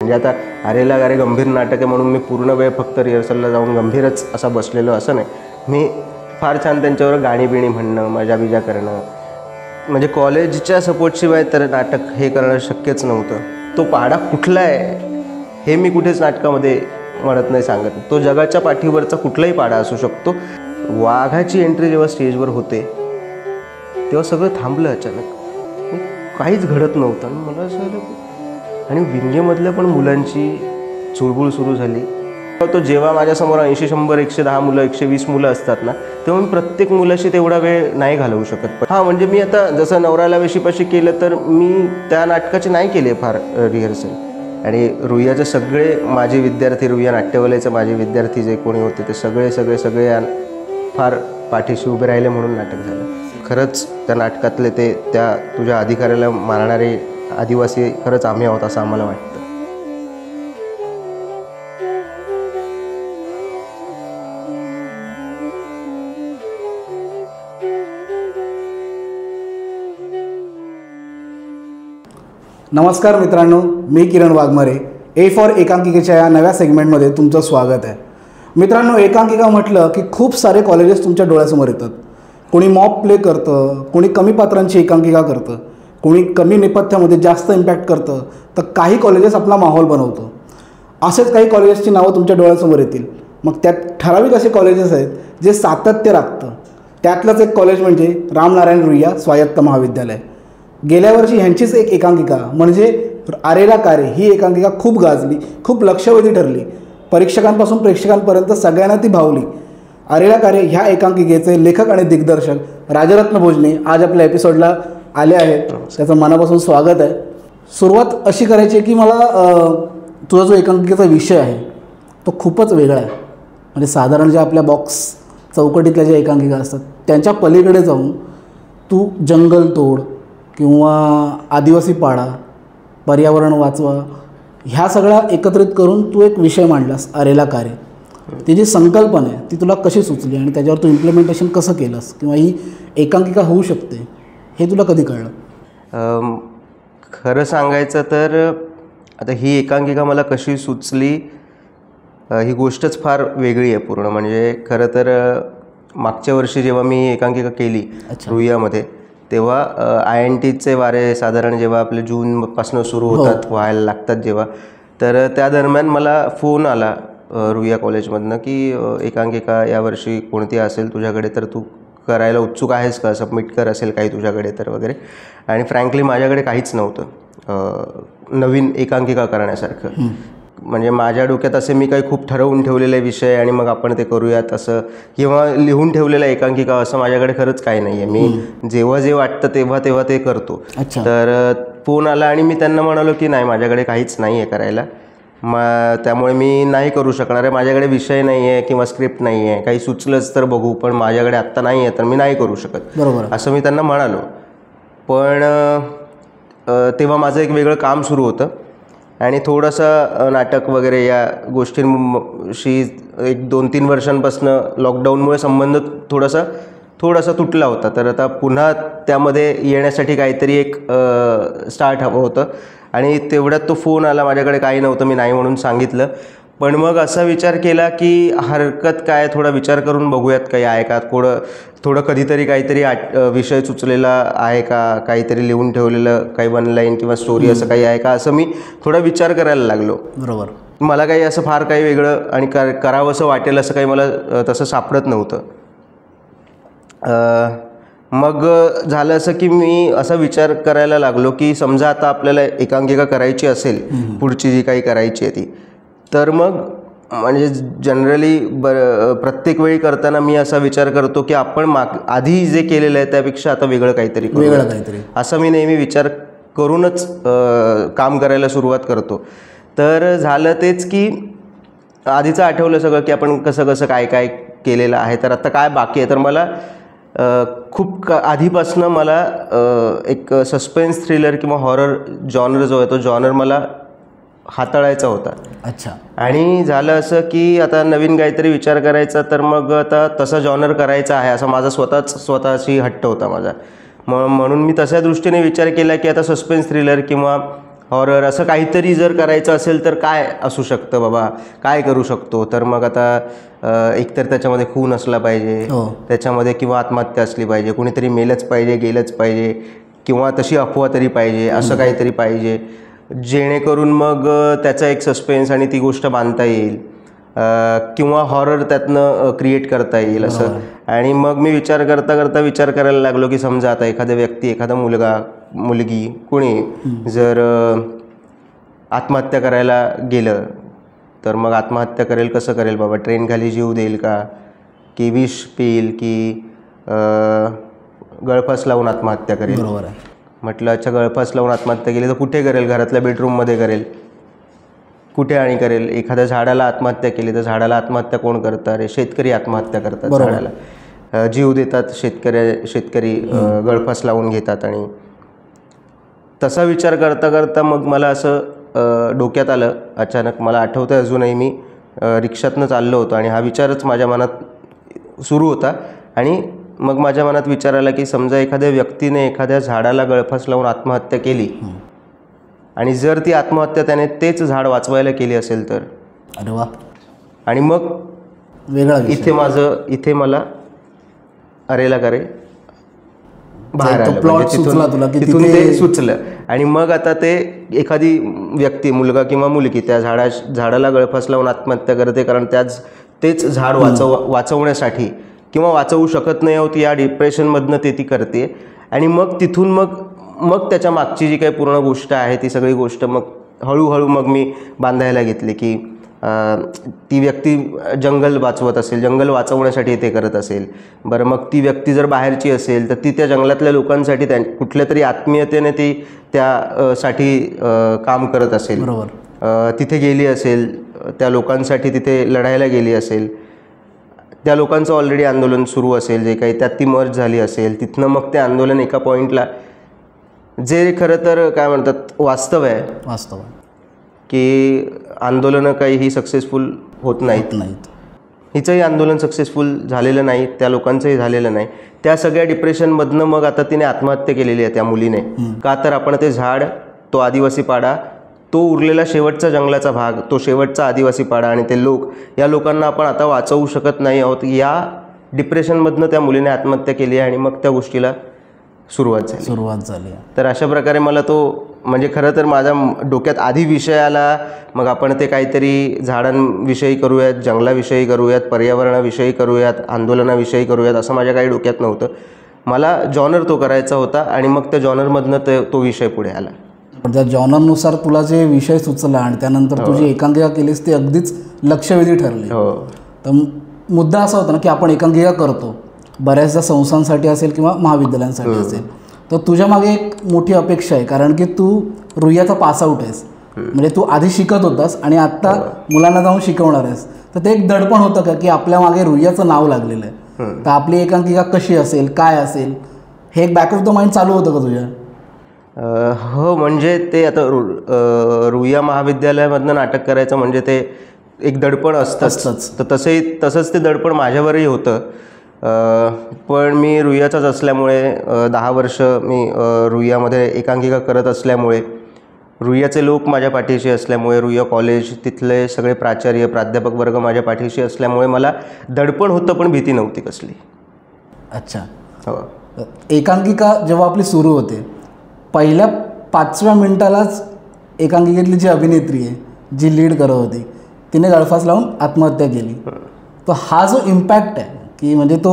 म्हणजे आता अरेला गारे गंभीर नाटक आहे म्हणून मी पूर्ण वेळ फक्त रिहर्सलला जाऊन गंभीरच असा बसलेलो असं नाही. मी फार छान त्यांच्यावर गाणी बिणी म्हणणं, मजा बिजा करणं, म्हणजे कॉलेजच्या सपोर्टशिवाय तर नाटक हे करणं शक्यच नव्हतं. तो पाडा कुठला आहे हे मी कुठेच नाटकामध्ये म्हणत नाही, सांगत. तो जगाच्या पाठीवरचा कुठलाही पाडा असू शकतो. वाघाची एंट्री जेव्हा स्टेजवर होते तेव्हा सगळं थांबलं अचानक, काहीच घडत नव्हतं. आणि मला असं झालं, आणि विंजेमधल्या पण मुलांची चुळबुळ सुरू झाली. तो जेव्हा माझ्यासमोर 80, 100, 110 मुलं, 120 मुलं असतात ना, तेव्हा मी प्रत्येक मुलाशी तेवढा वेळ नाही घालवू शकत. हां, म्हणजे मी आता जसं नवऱ्याला वेशीपाशी केलं तर मी त्या नाटकाची नाही केली आहे फार रिहर्सल. आणि रुईयाचे सगळे माझे विद्यार्थी, रुईया नाट्यवलयाचे माझे विद्यार्थी जे कोणी होते ते सगळे सगळे सगळे फार पाठीशी उभे राहिले म्हणून नाटक झालं. खरंच त्या नाटकातले ते त्या तुझ्या अधिकाऱ्याला मारणारे आदिवासी खरंच आम्ही आहोत असं आम्हाला वाटतं. नमस्कार मित्रांनो, मी किरण वाघमारे. ए फॉर एकांकिकेच्या या नव्या सेगमेंटमध्ये तुमचं स्वागत आहे. मित्रांनो, एकांकिका म्हटलं की खूप सारे कॉलेजेस तुमच्या डोळ्यासमोर येतात. कोणी मॉक प्ले करतं, कोणी कमी पात्रांची एकांकिका करतं, कोणी कमी नेपथ्यामध्ये जास्त इम्पॅक्ट करतं, तर काही कॉलेजेस आपला माहोल बनवतं. असेच काही कॉलेजेसची नावं तुमच्या डोळ्यासमोर येतील. मग त्यात ठराविक असे कॉलेजेस आहेत जे सातत्य राखतं. त्यातलंच एक कॉलेज म्हणजे रामनारायण रुईया स्वायत्त महाविद्यालय. गेल्या वर्षी ह्यांचीच एक एकांकिका म्हणजे अरेला कारे ही एकांकिका खूप गाजली, खूप लक्षवेधी ठरली. परीक्षकांपासून प्रेक्षकांपर्यंत सगळ्यांना ती भावली. अरेला कारे ह्या एकांकिकेचे लेखक आणि दिग्दर्शक राजरत्न भोजने आज आपल्या एपिसोडला आले आहेत. त्याचं मनापासून स्वागत आहे. सुरुवात अशी करायची आहे की मला तुझा जो एकांकिकेचा विषय आहे तो खूपच वेगळा आहे. म्हणजे साधारण ज्या आपल्या बॉक्स चौकटीतल्या ज्या एकांकिका असतात त्यांच्या पलीकडे जाऊन तू जंगलतोड किंवा आदिवासी पाडा, पर्यावरण वाचवा ह्या सगळ्या एकत्रित करून तू एक विषय मांडलास, अरेला कारे. ती जी संकल्पना आहे ती तुला कशी सुचली आणि त्याच्यावर तू इम्प्लिमेंटेशन कसं केलंस, किंवा ही एकांकिका होऊ शकते हे तुला कधी कळलं? खरं सांगायचं तर आता ही एकांकिका मला कशी सुचली ही गोष्टच फार वेगळी आहे पूर्ण. म्हणजे खरं तर मागच्या वर्षी जेव्हा मी एकांकिका केली रुईयामध्ये, तेव्हा INTचे वारे साधारण जेव्हा आपले जूनपासून सुरू होतात, व्हायला लागतात जेव्हा, तर त्या दरम्यान मला फोन आला रुईया कॉलेजमधनं की एकांकिका यावर्षी कोणती असेल तुझ्याकडे तर तू करायला उत्सुक आहेस का, सबमिट कर असेल काही तुझ्याकडे तर वगैरे. आणि फ्रँकली माझ्याकडे काहीच नव्हतं नवीन एकांकिका करण्यासारखं. म्हणजे माझ्या डोक्यात असे मी काही खूप ठरवून ठेवलेले विषय आणि मग आपण ते करूयात असं, किंवा लिहून ठेवलेल्या एकांकिका असं माझ्याकडे खरंच काही नाही आहे. मी जेव्हा जे वाटतं तेव्हा तेव्हा ते करतो. तर फोन आला आणि मी त्यांना म्हणालो की नाही, माझ्याकडे काहीच नाही आहे करायला, त्यामुळे मी नाही करू शकणार आहे. माझ्याकडे विषय नाही आहे किंवा स्क्रिप्ट नाही आहे, काही सुचलंच तर बघू, पण माझ्याकडे आत्ता नाही आहे तर मी नाही करू शकत, बरोबर असं मी त्यांना म्हणालो. पण तेव्हा माझं एक वेगळं काम सुरू होतं आणि थोडंसं नाटक वगैरे या गोष्टींशी 1-2-3 वर्षांपासून लॉकडाऊनमुळे संबंध थोडासा तुटला होता. तर आता पुन्हा त्यामध्ये येण्यासाठी काहीतरी एक स्टार्ट हवं होतं. आणि तेवढ्यात तो फोन आला, माझ्याकडे काही नव्हतं, मी नाही म्हणून सांगितलं. पण मग असा विचार केला की हरकत काय, थोडा विचार करून बघूयात काही आहे का, थोडं कधीतरी काहीतरी विषय सुचलेला आहे का, काहीतरी लिहून ठेवलेलं काही 1 लाईन किंवा स्टोरी असं काही आहे का, असं मी थोडा विचार करायला लागलो. बरोबर. मला काही असं फार काही वेगळं आणि करावं असं वाटेल असं काही मला तसं सापडत नव्हतं. मग झालं असं की मी असा विचार करायला लागलो की समजा आता आपल्याला एकांकिका करायची असेल पुढची जी काही करायची आहे ती, तर मग म्हणजे जनरली प्रत्येक वेळी करताना मी असा विचार करतो की आपण आधी जे केलेलं आहे त्यापेक्षा आता वेगळं काहीतरी असं मी नेहमी विचार करूनच काम करायला सुरुवात करतो. तर झालं तेच की आधीचं आठवलं सगळं की आपण कसं काय काय केलेलं आहे. तर आता काय बाकी आहे, तर मला खूप आधीपासनं मला एक सस्पेन्स थ्रिलर किंवा हॉरर जॉनर जो आहे तो जॉनर मला हाताळायचा होता. अच्छा. आणि झालं असं की आता नवीन काहीतरी विचार करायचा, तर मग आता तसा जॉनर करायचा आहे असा माझा स्वतःची हट्ट होता माझा. म्हणून मी तशा दृष्टीने विचार केला की आता सस्पेन्स थ्रिलर किंवा हॉरर असं काहीतरी जर करायचं असेल तर काय असू शकतं बाबा, काय करू शकतो. तर मग आता एकतर त्याच्यामध्ये खून असला पाहिजे, हो. त्याच्यामध्ये किंवा आत्महत्या असली पाहिजे, कुणीतरी मेलंच पाहिजे, गेलंच पाहिजे, किंवा तशी अफवा तरी पाहिजे, असं काहीतरी पाहिजे जेणेकरून मग त्याचा एक सस्पेन्स आणि ती गोष्ट बांधता येईल, किंवा हॉरर त्यातनं क्रिएट करता येईल असं. आणि मग मी विचार करता करायला लागलो की समजा आता एखादा व्यक्ती, एखादा मुलगा, मुलगी, कोणी जर आत्महत्या करायला गेलं तर मग आत्महत्या करेल, कसं करेल बाबा, ट्रेनखाली जीव देईल का, की विष पिईल, की गळफास लावून आत्महत्या करेल. बरोबर आहे. म्हटलं अच्छा, गळफास लावून आत्महत्या केली तर कुठे करेल, घरातल्या बेडरूममध्ये करेल, कुठे आणि करेल. एखाद्या झाडाला आत्महत्या केली तर झाडाला आत्महत्या कोण करतं, अरे शेतकरी आत्महत्या करतात, झाडाला जीव देतात, शेतकरी गळफास लावून घेतात. आणि तसा विचार करता करता मग मला असं डोक्यात आलं अचानक, मला आठवतं अजूनही, मी रिक्षातनं चाललो होतो आणि हा विचारच माझ्या मनात सुरू होता. आणि मग माझ्या मनात विचार आला की समजा एखाद्या व्यक्तीने एखाद्या झाडाला गळफास लावून आत्महत्या केली आणि जर ती आत्महत्या त्याने तेच झाड वाचवायला केली असेल तर. अरे वा. आणि मग वेगळा इथे मला अरेला करे बाहेर आलं, म्हणजे तिथून ते सुचलं. आणि मग आता ते एखादी व्यक्ती, मुलगा किंवा मुलगी, त्या झाडाला गळफास लावून आत्महत्या करते कारण तेच झाड वाचवण्यासाठी, किंवा वाचवू शकत नाही आहोत या डिप्रेशनमधनं ती करते. आणि मग तिथून मग त्याच्या मागची जी काही पूर्ण गोष्ट आहे ती सगळी गोष्ट मग हळूहळू मग मी बांधायला घेतली की ती व्यक्ती जंगल वाचवत असेल, जंगल वाचवण्यासाठी ते करत असेल. बरं, मग ती व्यक्ती जर बाहेरची असेल तर ती त्या जंगलातल्या लोकांसाठी कुठल्या तरी आत्मीयतेने ती त्यासाठी काम करत असेल. बरोबर. तिथे गेली असेल, त्या लोकांसाठी तिथे लढायला गेली असेल, त्या लोकांचं ऑलरेडी आंदोलन सुरू असेल जे काही, त्यात ती मर्ज झाली असेल. तिथनं मग ते आंदोलन एका पॉईंटला, जे खरं तर काय म्हणतात वास्तव आहे, की आंदोलनं काही ही सक्सेसफुल होत नाहीत. हिचंही आंदोलन सक्सेसफुल झालेलं नाही, त्या लोकांचंही झालेलं नाही. त्या सगळ्या डिप्रेशनमधनं मग आता तिने आत्महत्या केलेली आहे त्या मुलीने. का तर आपण ते झाड, तो आदिवासी पाडा, तो उरलेला शेवटचा जंगलाचा भाग, तो शेवटचा आदिवासी पाडा आणि ते लोक, या लोकांना आपण आता वाचवू शकत नाही आहोत, या डिप्रेशनमधनं त्या मुलीने आत्महत्या केली आहे. आणि मग त्या गोष्टीला सुरुवात झाली. तर अशा प्रकारे मला तो, म्हणजे खरं तर माझ्या डोक्यात आधी विषय आला, मग आपण ते काहीतरी झाडांविषयी करूयात, जंगलाविषयी करूयात, पर्यावरणाविषयी करूयात, आंदोलनाविषयी करूयात, असं माझ्या काही डोक्यात नव्हतं. मला जॉनर तो करायचा होता आणि मग त्या जॉनरमधनं तो विषय पुढे आला. पण त्या जॉनरनुसार तुला जे विषय सुचला आणि त्यानंतर तुझी एकांकिका केलीस ती अगदीच लक्षवेधी ठरली. तर मुद्दा असा होता ना की आपण एकांकिका करतो, बऱ्याचदा संस्थांसाठी असेल किंवा महाविद्यालयांसाठी असेल, तर तुझ्या मागे एक मोठी अपेक्षा आहे, कारण की तू रुईयाचा पासआउट आहेस. म्हणजे तू आधी शिकत होतास आणि आत्ता मुलांना जाऊन शिकवणार आहेस. तर ते एक दडपण होतं का की आपल्या मागे रुईयाचं नाव लागलेलं आहे, तर आपली एकांकिका कशी असेल, काय असेल, हे एक बॅक ऑफ द माइंड चालू होतं का तुझ्या? हो, म्हणजे ते आता रुईया महाविद्यालयामधनं नाटक करायचं म्हणजे ते एक दडपण असतंच. तर तसंच ते दडपण माझ्यावरही होतं. पण मी रुईयाचाच असल्यामुळे 10 वर्ष मी रुईयामध्ये एकांकिका करत असल्यामुळे, रुईयाचे लोक माझ्या पाठीशी असल्यामुळे, रुईया कॉलेज, तिथले सगळे प्राचार्य, प्राध्यापक वर्ग माझ्या पाठीशी असल्यामुळे मला दडपण होतं, पण भीती नव्हती कसली. अच्छा. हो. एकांकिका जेव्हा आपली सुरू होते, पहिल्या 5व्या मिनिटालाच एकांकिकेतली जी अभिनेत्री आहे, जी लीड करत होती, तिने गळफास लावून आत्महत्या केली. तर हा जो इम्पॅक्ट आहे की म्हणजे तो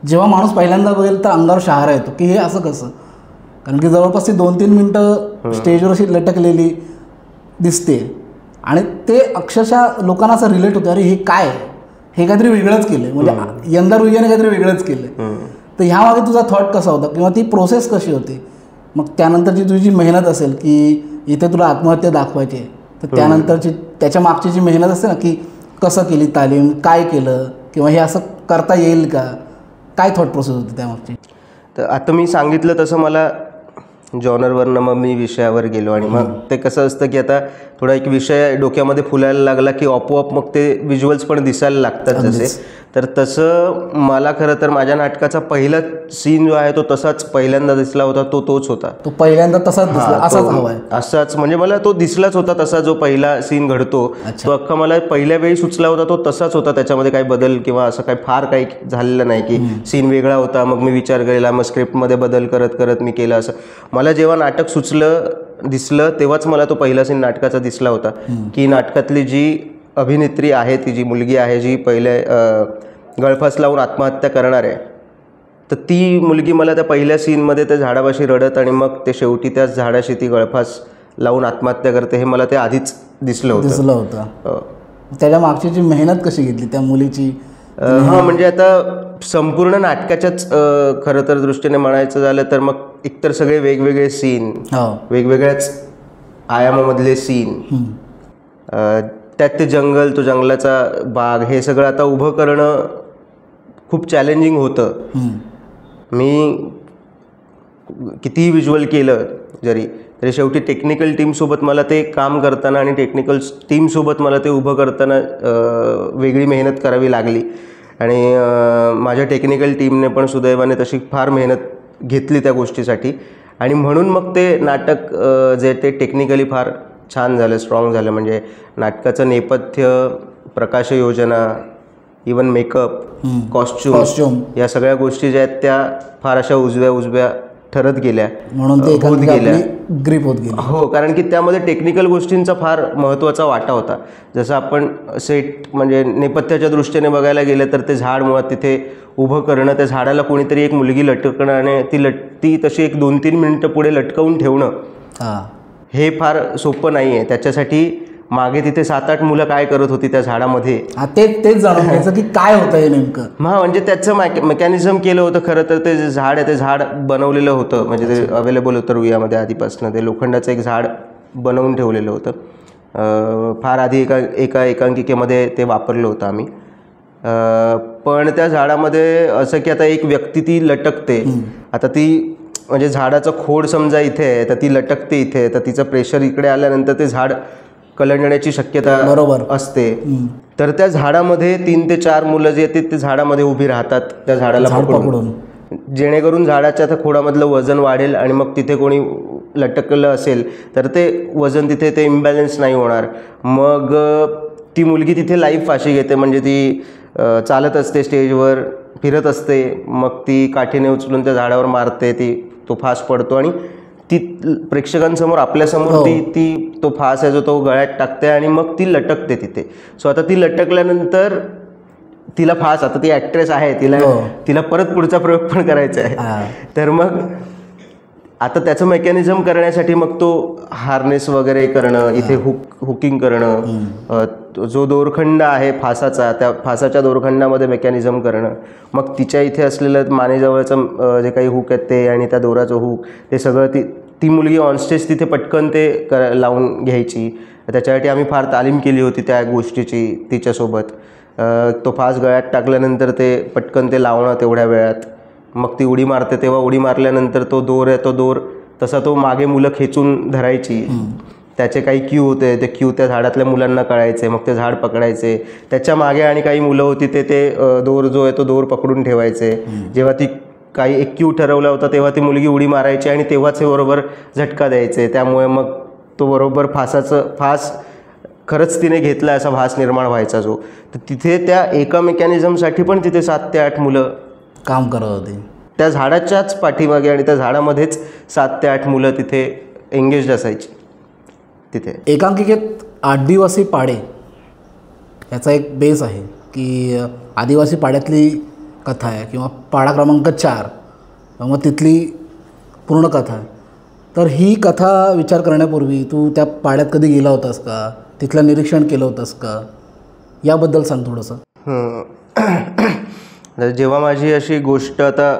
जेव्हा माणूस पहिल्यांदा बघेल तर अंगावर शहारा येतो की हे असं कसं, कारण की जवळपास ती 2-3 मिनटं स्टेजवर अशी लटकलेली दिसते आणि ते अक्षरशः लोकांना असं रिलेट होतं, अरे हे काय, हे काहीतरी वेगळंच केलं, म्हणजे यंदा रुईयाने काहीतरी वेगळंच केलं. तर ह्यामागे तुझा थॉट कसा होता किंवा ती प्रोसेस कशी होती? मग त्यानंतरची तुझी मेहनत असेल की इथे तुला आत्महत्या दाखवायची आहे, तर त्यानंतरची त्याच्या मागची जी मेहनत असते ना की कसं केली तालीम, काय केलं, किंवा हे असं करता येईल का, काय थॉट प्रोसेस होती त्यामागची? तर आता मी सांगितलं तसं मला जॉनरवरनं मग मी विषयावर गेलो आणि मग ते कसं असतं की आता थोडा एक विषय डोक्यामध्ये फुलायला लागला की आपोआप मग ते व्हिज्युअल्स पण दिसायला लागतात जसे. तर तसं मला खरं तर माझ्या नाटकाचा पहिला सीन जो आहे तो तसाच पहिल्यांदा दिसला होता, तोच होता. तो पहिल्यांदा तसाच दिसला, असाच हवाय. असाच म्हणजे मला तो दिसलाच होता तसा, जो पहिला सीन घडतो तो अख्खा मला पहिल्या वेळी सुचला होता, तो तसाच होता. त्याच्यामध्ये काही बदल किंवा असं काही फार काही झालेलं नाही की सीन वेगळा होता मग मी विचार केला, मग स्क्रिप्टमध्ये बदल करत करत मी केलं. असं मला जेव्हा नाटक दिसलं तेव्हाच मला तो पहिला सीन नाटकाचा दिसला होता की नाटकातली जी अभिनेत्री आहे, ती जी मुलगी आहे जी पहिले गळफास लावून आत्महत्या करणार आहे, तर ती मुलगी मला त्या पहिल्या सीनमध्ये त्या झाडापाशी रडत आणि मग ते शेवटी त्याच झाडाशी ती गळफास लावून आत्महत्या करते हे मला ते आधीच दिसलं होतं. त्याच्या मागची जी मेहनत कशी घेतली त्या मुलीची? हां, म्हणजे आता संपूर्ण नाटकाच्याच खरं तर दृष्टीने म्हणायचं झालं तर मग एकतर सगळे वेगवेगळे सीन, वेगवेगळ्याच आयामामधले सीन, त्यात ते जंगल, तो जंगलाचा बाग, हे सगळं आता उभं करणं खूप चॅलेंजिंग होतं. मी कितीही व्हिज्युअल केलं तरी शेवटी टेक्निकल टीमसोबत मला ते काम करताना आणि टेक्निकल टीमसोबत मला ते उभं करताना वेगळी मेहनत करावी लागली. आणि माझ्या टेक्निकल टीमने पण सुदैवाने तशी फार मेहनत घेतली त्या गोष्टीसाठी आणि म्हणून मग ते नाटक जे ते टेक्निकली फार छान झालं, स्ट्रॉंग झालं. म्हणजे नाटकाचं नेपथ्य, प्रकाशयोजना, इवन मेकअप, कॉस्ट्यूम, या सगळ्या गोष्टी ज्या आहेत त्या फार अशा उजव्या ठरत गेल्या, म्हणून ते ग्रीप होत गेली. हो, कारण की त्यामध्ये टेक्निकल गोष्टींचा फार महत्त्वाचा वाटा होता. जसं आपण सेट म्हणजे नेपथ्याच्या दृष्टीने बघायला गेलं तर ते झाड मुळात तिथे उभं करणं, त्या झाडाला कोणीतरी एक मुलगी लटकणं आणि ती तशी एक 2-3 मिनिटं पुढे लटकवून ठेवणं, हे फार सोपं नाही आहे. त्याच्यासाठी मागे तिथे 7-8 मुलं काय करत होती त्या झाडामध्ये, तेच जाणून घ्यायचं की काय होतं हे नेमकं. म्हणजे त्याचं मेकॅनिझम केलं होतं. खरं तर ते झाड आहे ते झाड बनवलेलं होतं, म्हणजे ते अवेलेबल होतं रुईयामध्ये आधीपासून. ते लोखंडाचं एक झाड बनवून ठेवलेलं होतं. फार आधी एका एकांकिकेमध्ये ते वापरलं होतं आम्ही. पण त्या झाडामध्ये असं की आता एक व्यक्ती ती लटकते, आता ती म्हणजे झाडाचं खोड समजा इथे आहे तर ती लटकते इथे, तर तिचं प्रेशर इकडे आल्यानंतर ते झाड कलंडण्याची शक्यता असते. तर त्या झाडामध्ये 3 ते 4 मुलं जे आहेत ते झाडामध्ये उभी राहतात त्या झाडाला पकडून, जेणेकरून झाडाच्या त्या खोडामधलं वजन वाढेल आणि मग तिथे कोणी लटकलं असेल तर ते वजन तिथे ते इम्बॅलन्स नाही होणार. मग ती मुलगी तिथे लाईव्ह फाशी घेते, म्हणजे ती चालत असते, स्टेजवर फिरत असते, मग ती काठीने उचलून त्या झाडावर मारते, तो फास पडतो आणि ती प्रेक्षकांसमोर आपल्यासमोर तो फास आहे जो तो गळ्यात टाकते आणि मग ती लटकते तिथे. सो आता ती लटकल्यानंतर तिला फास, आता ती ॲक्ट्रेस आहे, तिला परत पुढचा प्रयोग पण करायचा आहे. तर मग आता त्याचं मेकॅनिझम करण्यासाठी मग तो हार्नेस वगैरे करणं, इथे हुकिंग करणं, जो दोरखंड आहे फासाचा, त्या फासाच्या दोरखंडामध्ये मेकॅनिझम करणं, मग तिच्या इथे असलेलं मानेजवळचं जे काही हुक आहेत ते आणि त्या दोराचं हुक, ते सगळं ती मुलगी ऑनस्टेज तिथे पटकन ते लावून घ्यायची. त्याच्यासाठी आम्ही फार तालीम केली होती त्या गोष्टीची तिच्यासोबत. तो फास गळ्यात टाकल्यानंतर ते पटकन ते लावणं तेवढ्या वेळात, मग ती उडी मारते तेव्हा उडी मारल्यानंतर तो दोर तसा तो मागे मुलं खेचून धरायची. त्याचे काही क्यू होते, ते क्यू त्या झाडातल्या मुलांना कळायचे, मग ते झाड पकडायचे. त्याच्या मागे आणि काही मुलं होती ते दोर जो आहे तो दोर पकडून ठेवायचे. जेव्हा ती काही एक क्यू ठरवला होता तेव्हा ती मुलगी उडी मारायची आणि तेव्हाच हे बरोबर झटका द्यायचे. त्यामुळे मग तो बरोबर फास खरंच तिने घेतला असा भास निर्माण व्हायचा जो. तर तिथे त्या एका मेकॅनिझमसाठी पण तिथे 7 ते 8 मुलं काम करत होते. त्या झाडाच्याच पाठीमागे आणि त्या झाडामध्येच 7 ते 8 मुलं तिथे एंगेज्ड असायची. तिथे एकांकिकेत आदिवासी पाडे याचा एक बेस आहे की आदिवासी पाड्यातली कथा आहे किंवा पाडा क्रमांक 4, मग तिथली पूर्ण कथा आहे. तर ही कथा विचार करण्यापूर्वी तू त्या पाड्यात कधी गेला होतास का, तिथलं निरीक्षण केलं होतंस का, याबद्दल सांग थोडंसं. जेव्हा माझी अशी गोष्ट आता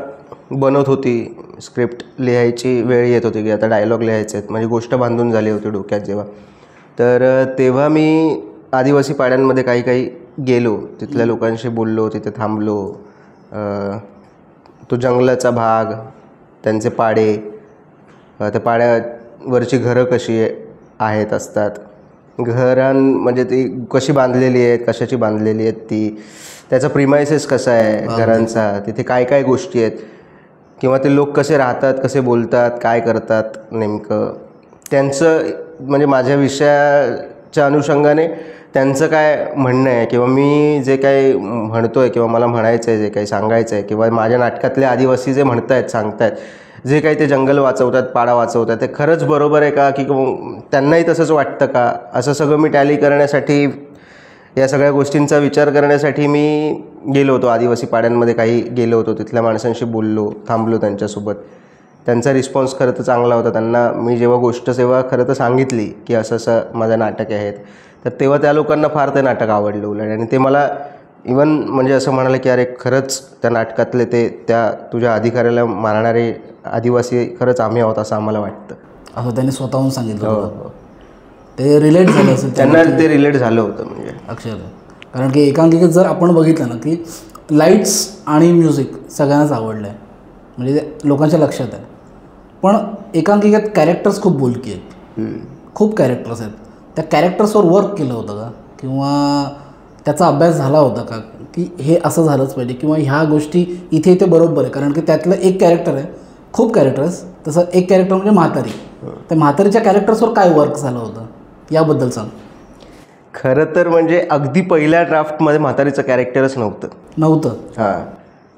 बनत होती, स्क्रिप्ट लिहायची वेळ येत होती की आता डायलॉग लिहायचे आहेत, माझी गोष्ट बांधून झाली होती डोक्यात जेव्हा, तर तेव्हा मी आदिवासी पाड्यांमध्ये काही गेलो, तिथल्या लोकांशी बोललो, तिथे थांबलो. तो जंगलाचा भाग, त्यांचे पाडे, त्या पाड्यावरची घरं कशी असतात, म्हणजे ती कशी बांधलेली आहेत, कशाची बांधलेली आहेत ती, त्याचा प्रिमायसेस कसा आहे घरांचा, तिथे काय काय गोष्टी आहेत, किंवा ते लोक कसे राहतात, कसे बोलतात, काय करतात नेमकं, त्यांचं म्हणजे माझ्या विषयाच्या अनुषंगाने त्यांचं काय म्हणणं आहे, किंवा मी जे काही म्हणतो आहे किंवा मला म्हणायचं आहे, जे काही सांगायचं आहे, किंवा माझ्या नाटकातले आदिवासी जे म्हणतायत, सांगतायत, जे काही ते जंगल वाचवतात, पाडा वाचवतात, ते खरंच बरोबर आहे का, की त्यांनाही तसंच वाटतं का, असं सगळं मी टॅली करण्यासाठी, या सगळ्या गोष्टींचा विचार करण्यासाठी मी गेलो होतो. आदिवासी पाड्यांमध्ये काही गेलो होतो, तिथल्या माणसांशी बोललो, थांबलो त्यांच्यासोबत. त्यांचा रिस्पॉन्स खरं तर चांगला होता. त्यांना मी जेव्हा गोष्ट खरं तर सांगितली की असं असं माझं नाटक आहेत, तर तेव्हा त्या लोकांना फार ते नाटक आवडलं उलट. आणि ते मला इवन म्हणजे असं म्हणाले की अरे खरंच त्या नाटकातले ते त्या तुझ्या अधिकाऱ्याला मारणारे आदिवासी खरंच आम्ही आहोत असं आम्हाला वाटतं. असं त्यांनी स्वतःहून सांगितलं. ते रिलेट झालं असेल त्यांना, ते रिलेट झालं होतं म्हणजे अक्षरशः. कारण की एकांकिकेत जर आपण बघितलं ना की लाईट्स आणि म्युझिक सगळ्यांनाच आवडलं आहे, म्हणजे ते लोकांच्या लक्षात आहे. पण एकांकिकेत कॅरेक्टर्स खूप बोलकी आहेत, खूप कॅरेक्टर्स आहेत. त्या कॅरेक्टर्सवर वर्क केलं होतं का, किंवा त्याचा अभ्यास झाला होता का, की हे असं झालंच पाहिजे, किंवा ह्या गोष्टी इथे इथे बरोबर आहे. कारण की त्यातलं एक कॅरेक्टर आहे, खूप कॅरेक्टर्स, तसं एक कॅरेक्टर म्हणजे म्हातारी. त्या म्हातारीच्या कॅरेक्टर्सवर काय वर्क झालं होतं याबद्दल सांग. खरं तर म्हणजे अगदी पहिल्या ड्राफ्टमध्ये म्हातारीचं कॅरेक्टरच नव्हतं. हां.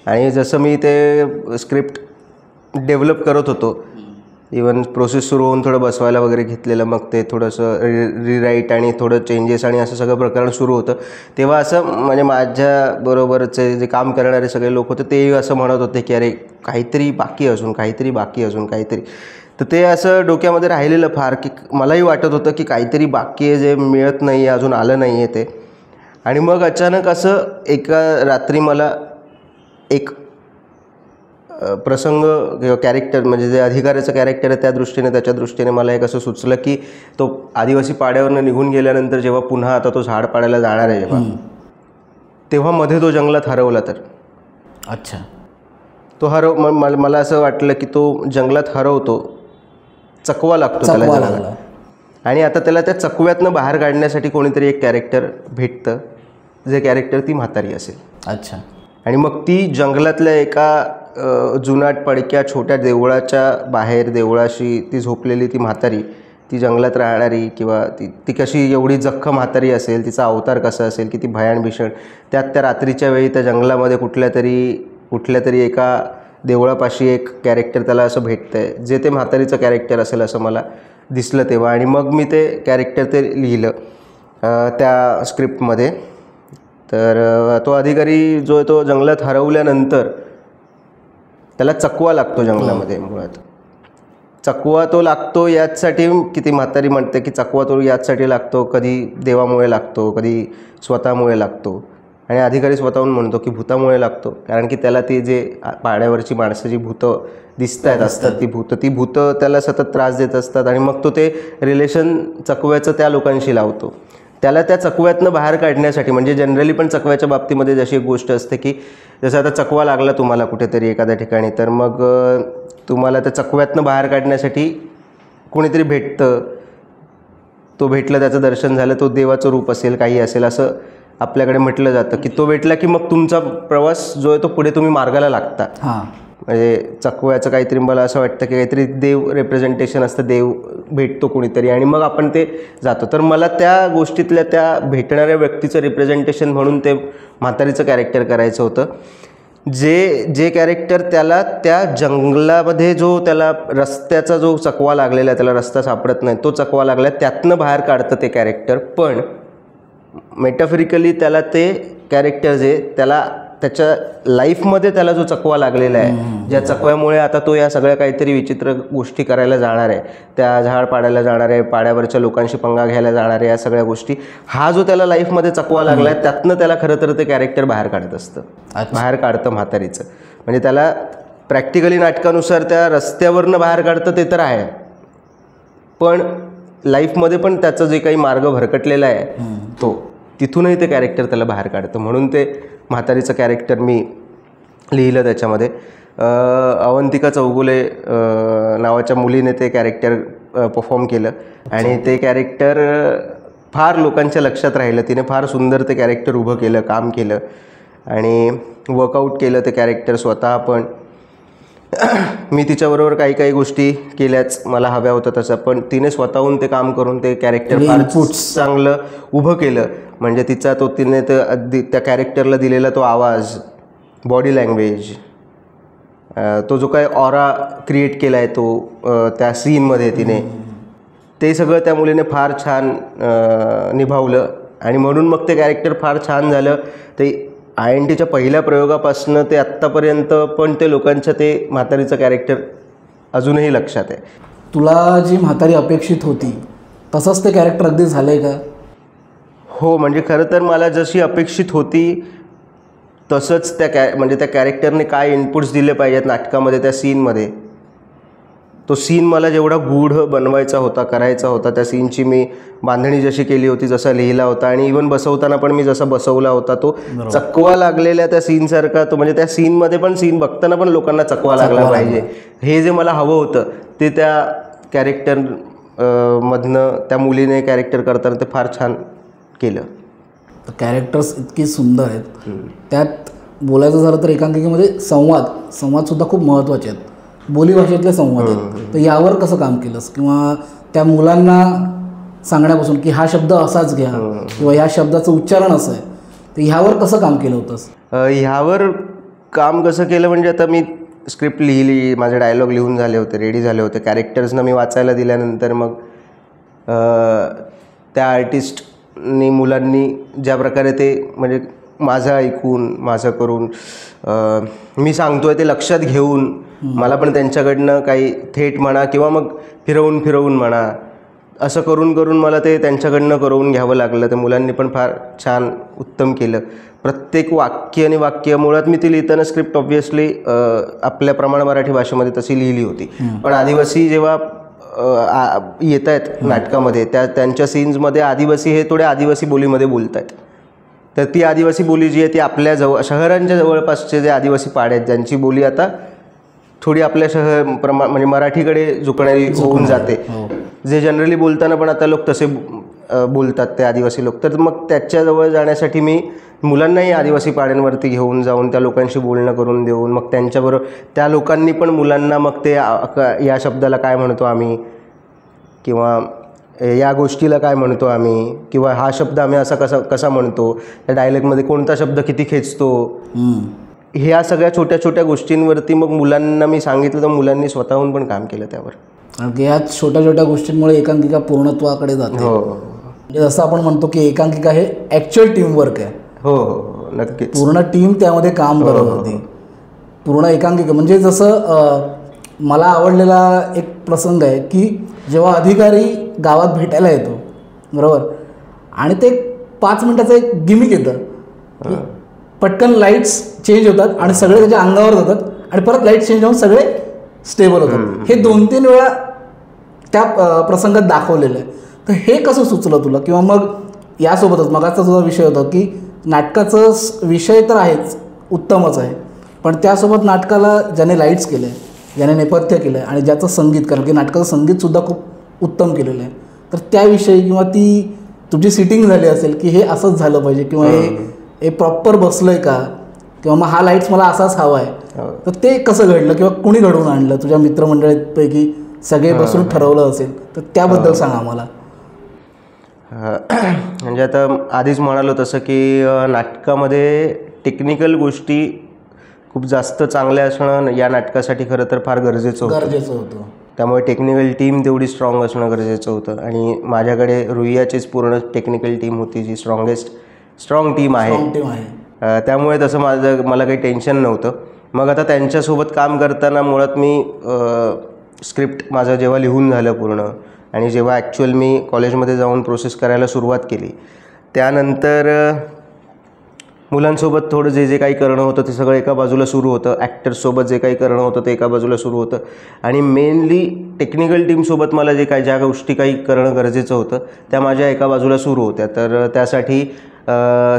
आणि जसं मी ते स्क्रिप्ट डेव्हलप करत होतो, इवन प्रोसेस सुरू होऊन थोडं बसवायला वगैरे घेतलेलं, मग ते थोडंसं रिराईट आणि थोडं चेंजेस आणि असं सगळं प्रकरण सुरू होतं, तेव्हा असं म्हणजे माझ्याबरोबरचे जे काम करणारे सगळे लोक होते तेही असं म्हणत होते की अरे काहीतरी बाकी अजून काहीतरी. तर ते असं डोक्यामध्ये राहिलेलं फार, की मलाही वाटत होतं की काहीतरी बाकी आहे, जे मिळत नाही आहे, अजून आलं नाही आहे ते. आणि मग अचानक असं एका रात्री मला एक प्रसंग किंवा कॅरेक्टर, म्हणजे जे अधिकाऱ्याचं कॅरेक्टर आहे त्याच्या दृष्टीने मला एक असं सुचलं की तो आदिवासी पाड्यावरनं निघून गेल्यानंतर जेव्हा पुन्हा आता तो झाड पाडायला जाणार आहे जेव्हा, तेव्हा मध्ये तो जंगलात हरवला तर. अच्छा. तो मला असं वाटलं की तो जंगलात हरवतो, चकवा लागतो त्याला जंगलात, आणि आता त्याला त्या चकव्यातनं बाहेर काढण्यासाठी कोणीतरी एक कॅरेक्टर भेटतं, जे कॅरेक्टर ती म्हातारी असेल. अच्छा. आणि मग ती जंगलातल्या एका जुनाट पडक्या छोट्या देवळाच्या बाहेर, देवळाशी ती झोपलेली ती म्हातारी, ती जंगलात राहणारी, किंवा ती कशी एवढी जख्ख म्हातारी असेल, तिचा अवतार कसा असेल, किती भयान भीषण. त्या रात्रीच्या वेळी त्या जंगलामध्ये कुठल्या तरी एका देवळापाशी एक कॅरेक्टर त्याला असं भेटतं आहे, जे ते म्हातारीचं कॅरेक्टर असेल असं मला दिसलं तेव्हा. आणि मग मी ते कॅरेक्टर ते लिहिलं त्या स्क्रिप्टमध्ये. तर तो अधिकारी जो आहे तो जंगलात हरवल्यानंतर त्याला चकवा लागतो जंगलामध्ये. मुळात चकवा तो लागतो याचसाठी, की ती म्हातारी म्हणते की चकवा तो याचसाठी लागतो, कधी देवामुळे लागतो, कधी स्वतःमुळे लागतो. आणि अधिकारी स्वतःहून म्हणतो की भूतामुळे लागतो, कारण की त्याला ती जे पाड्यावरची माणसं जी भूतं दिसत असतात, ती भूतं त्याला सतत त्रास देत असतात. आणि मग तो ते रिलेशन चकव्याचं त्या लोकांशी लावतो. त्याला त्या चकव्यातनं बाहेर काढण्यासाठी, म्हणजे जनरली पण चकव्याच्या बाबतीमध्ये जशी एक गोष्ट असते की जसं आता चकवा लागला तुम्हाला कुठेतरी एखाद्या ठिकाणी, तर मग तुम्हाला त्या चकव्यातनं बाहेर काढण्यासाठी कोणीतरी भेटतं. तो भेटला, त्याचं दर्शन झालं, तो देवाचं रूप असेल, काही असेल, असं आपल्याकडे म्हटलं जातं की तो भेटला की मग तुमचा प्रवास जो आहे तो पुढे तुम्ही मार्गाला लागता. म्हणजे चकव्याचं काहीतरी मला असं वाटतं की काहीतरी देव रिप्रेझेंटेशन असतं, देव भेटतो कुणीतरी, आणि मग आपण ते जातो. तर मला त्या गोष्टीतल्या त्या भेटणाऱ्या व्यक्तीचं रिप्रेझेंटेशन म्हणून ते म्हातारीचं कॅरेक्टर करायचं होतं, जे कॅरेक्टर त्याला त्या जंगलामध्ये जो त्याला रस्त्याचा जो चकवा लागलेला आहे, त्याला रस्ता सापडत नाही, तो चकवा लागला आहे, त्यातनं बाहेर काढतं ते कॅरेक्टर. पण मेटाफरिकली त्याला ते कॅरेक्टर जे त्याला त्याच्या लाईफमध्ये त्याला जो चकवा लागलेला आहे, ज्या चकव्यामुळे आता तो या सगळ्या काहीतरी विचित्र गोष्टी करायला जाणार आहे, त्या झाड पाडायला जाणार आहे, पाड्यावरच्या लोकांशी पंगा घ्यायला जाणार आहे, या सगळ्या गोष्टी, हा जो त्याला लाईफमध्ये चकवा लागला आहे त्यातनं त्याला खरं तर ते कॅरेक्टर बाहेर काढत असतं, बाहेर काढतं म्हातारीचं. म्हणजे त्याला प्रॅक्टिकली नाटकानुसार त्या रस्त्यावरनं बाहेर काढतं ते तर आहे, पण लाईफमध्ये पण त्याचं जे काही मार्ग भरकटलेला आहे तो, तिथूनही ते कॅरेक्टर त्याला बाहेर काढतं. म्हणून ते म्हातारीचं कॅरेक्टर मी लिहिलं त्याच्यामध्ये. अवंतिका चौगुले नावाच्या मुलीने ते कॅरेक्टर परफॉर्म केलं, आणि ते कॅरेक्टर फार लोकांच्या लक्षात राहिलं. तिने फार सुंदर ते कॅरेक्टर उभं केलं, काम केलं आणि वर्कआउट केलं ते कॅरेक्टर स्वतः. पण मी तिच्याबरोबर काही काही गोष्टी केल्याच मला हव्या होतं तसं, पण तिने स्वतःहून ते काम करून ते कॅरेक्टर फार चांगलं उभं केलं. म्हणजे तिने अगदी त्या कॅरेक्टरला दिलेला तो आवाज, बॉडी लँग्वेज, तो जो काय ऑरा क्रिएट केला आहे तो त्या सीनमध्ये तिने, ते सगळं त्या मुलीने फार छान निभावलं आणि म्हणून मग ते कॅरेक्टर फार छान झालं. ते INTच्या पहिल्या प्रयोगापासून ते आत्तापर्यंत पण ते लोकांच्या ते म्हातारीचं कॅरेक्टर अजूनही लक्षात आहे. तुला जी म्हातारी अपेक्षित होती तसंच ते कॅरेक्टर अगदी झालं आहे का? हो, म्हणजे खरं तर मला जशी अपेक्षित होती तसंच म्हणजे त्या कॅरेक्टरने काय इनपुट्स दिले पाहिजेत नाटकामध्ये, त्या सीनमध्ये, तो सीन मला जेवढा गूढ बनवायचा होता, करायचा होता, त्या सीनची मी बांधणी जशी केली होती, जसा लिहिला होता आणि इवन बसवताना पण मी जसा बसवला होता, तो चकवा लागलेल्या त्या सीनसारखा, तो म्हणजे त्या सीनमध्ये पण सीन बघताना पण लोकांना चकवा लागला पाहिजे, हे जे मला हवं होतं ते त्या कॅरेक्टर मधनं त्या मुलीने कॅरेक्टर करताना ते फार छान केलं. कॅरेक्टर्स इतकी सुंदर आहेत. त्यात बोलायचं झालं तर एकांकिकेमध्ये संवादसुद्धा खूप महत्त्वाचे आहेत. बोलीभाषेतले संवाद आहेत. तर यावर कसं काम केलंस, किंवा त्या मुलांना सांगण्यापासून की हा शब्द असाच घ्या किंवा या शब्दाचं उच्चारण असं आहे, तर ह्यावर कसं काम केलं होतंस? ह्यावर काम कसं केलं म्हणजे आता मी स्क्रिप्ट लिहिली, माझे डायलॉग लिहून झाले होते, रेडी झाले होते. कॅरेक्टर्सना मी वाचायला दिल्यानंतर मग त्या आर्टिस्टनी, मुलांनी ज्या प्रकारे ते म्हणजे माझं ऐकून, माझं करून, मी सांगतो आहे ते लक्षात घेऊन, मला पण त्यांच्याकडनं काही थेट म्हणा किंवा मग फिरवून म्हणा, असं करून मला ते त्यांच्याकडनं करवून घ्यावं लागलं. त्या मुलांनी पण फार छान उत्तम केलं. प्रत्येक वाक्य आणि वाक्य, मुळात मी ती लिहिताना स्क्रिप्ट ऑब्व्हियसली आपल्या प्रमाण मराठी भाषेमध्ये तशी लिहिली होती, पण आदिवासी जेव्हा येत आहेत नाटकामध्ये, त्यांच्या सीन्समध्ये आदिवासी हे थोड्या आदिवासी बोलीमध्ये बोलत आहेत. तर ती आदिवासी बोली जी आहे ती आपल्या शहरांच्या जवळपासचे जे आदिवासी पाडे आहेत, ज्यांची बोली आता थोडी आपल्या म्हणजे मराठीकडे झुकणारी होऊन जाते, जे जनरली बोलताना पण आता लोक तसे बोलतात ते आदिवासी लोक. तर मग त्याच्याजवळ जाण्यासाठी मी मुलांनाही आदिवासी पाड्यांवरती घेऊन जाऊन त्या लोकांशी बोलणं करून देऊन, मग त्यांच्याबरोबर त्या लोकांनी पण मुलांना मग ते या शब्दाला काय म्हणतो आम्ही, किंवा या गोष्टीला काय म्हणतो आम्ही, किंवा हा शब्द आम्ही असा कसा म्हणतो, त्या डायलॉगमध्ये कोणता शब्द किती खेचतो, ह्या सगळ्या छोट्या छोट्या गोष्टींवरती मग मुलांना मी सांगितलं, तर मुलांनी स्वतःहून पण काम केलं त्यावर. या छोट्या छोट्या गोष्टींमुळे एकांकिका पूर्णत्वाकडे जाते. हो, म्हणजे जसं आपण म्हणतो की एकांकिका हे ॲक्च्युअल टीमवर्क आहे. हो, नक्कीच. पूर्ण टीम त्यामध्ये काम करत होती. पूर्ण एकांकिका म्हणजे जसं मला आवडलेला एक प्रसंग आहे की जेव्हा अधिकारी गावात भेटायला येतो, बरोबर, आणि ते 5 मिनिटाचं एक गिमिक येतं, पटकन लाईट्स चेंज होतात आणि सगळे त्याच्या अंगावर जातात आणि परत लाईट चेंज होऊन सगळे स्टेबल होतात. हे 2-3 वेळा त्या प्रसंगात दाखवलेलं आहे. तर हे कसं सुचलं तुला? किंवा मग यासोबतच मगाचा तुझा विषय होता की नाटकाचं विषय तर आहेच, उत्तमच आहे, पण त्यासोबत नाटकाला ज्याने लाईट्स केलं आहे, ज्याने नेपथ्य केलं आहे आणि ज्याचं संगीत, कारण की नाटकाचं संगीतसुद्धा खूप उत्तम केलेलं आहे, तर त्याविषयी किंवा ती तुझी सिटिंग झाली असेल की हे असंच झालं पाहिजे किंवा हे प्रॉपर बसलं आहे का, किंवा मग हा लाईट्स मला असाच हवा आहे, तर ते कसं घडलं किंवा कुणी घडवून आणलं? तुझ्या मित्रमंडळीपैकी सगळे बसून ठरवलं असेल तर त्याबद्दल सांग आम्हाला. म्हणजे आता आधीच म्हणालो तसं की नाटकामध्ये टेक्निकल गोष्टी खूप जास्त चांगल्या असणं या नाटकासाठी खरं तर फार गरजेचं होतं. त्यामुळे टेक्निकल टीम तेवढी स्ट्रॉंग असणं गरजेचं होतं आणि माझ्याकडे रुईयाचीच पूर्ण टेक्निकल टीम होती, जी स्ट्रॉंग टीम आहे. त्यामुळे तसं मला काही टेन्शन नव्हतं. मग आता त्यांच्यासोबत काम करताना मुळात मी स्क्रिप्ट माझं जेव्हा लिहून झालं पूर्ण आणि जेव्हा ॲक्च्युअल मी कॉलेजमध्ये जाऊन प्रोसेस करायला सुरुवात केली, त्यानंतर मुलांसोबत थोडं जे काही करणं होतं ते सगळं एका बाजूला सुरू होतं, ॲक्टर्ससोबत जे काही करणं होतं ते एका बाजूला सुरू होतं आणि मेनली टेक्निकल टीमसोबत मला ज्या गोष्टी काही करणं गरजेचं होतं त्या माझ्या एका बाजूला सुरू होत्या. तर त्यासाठी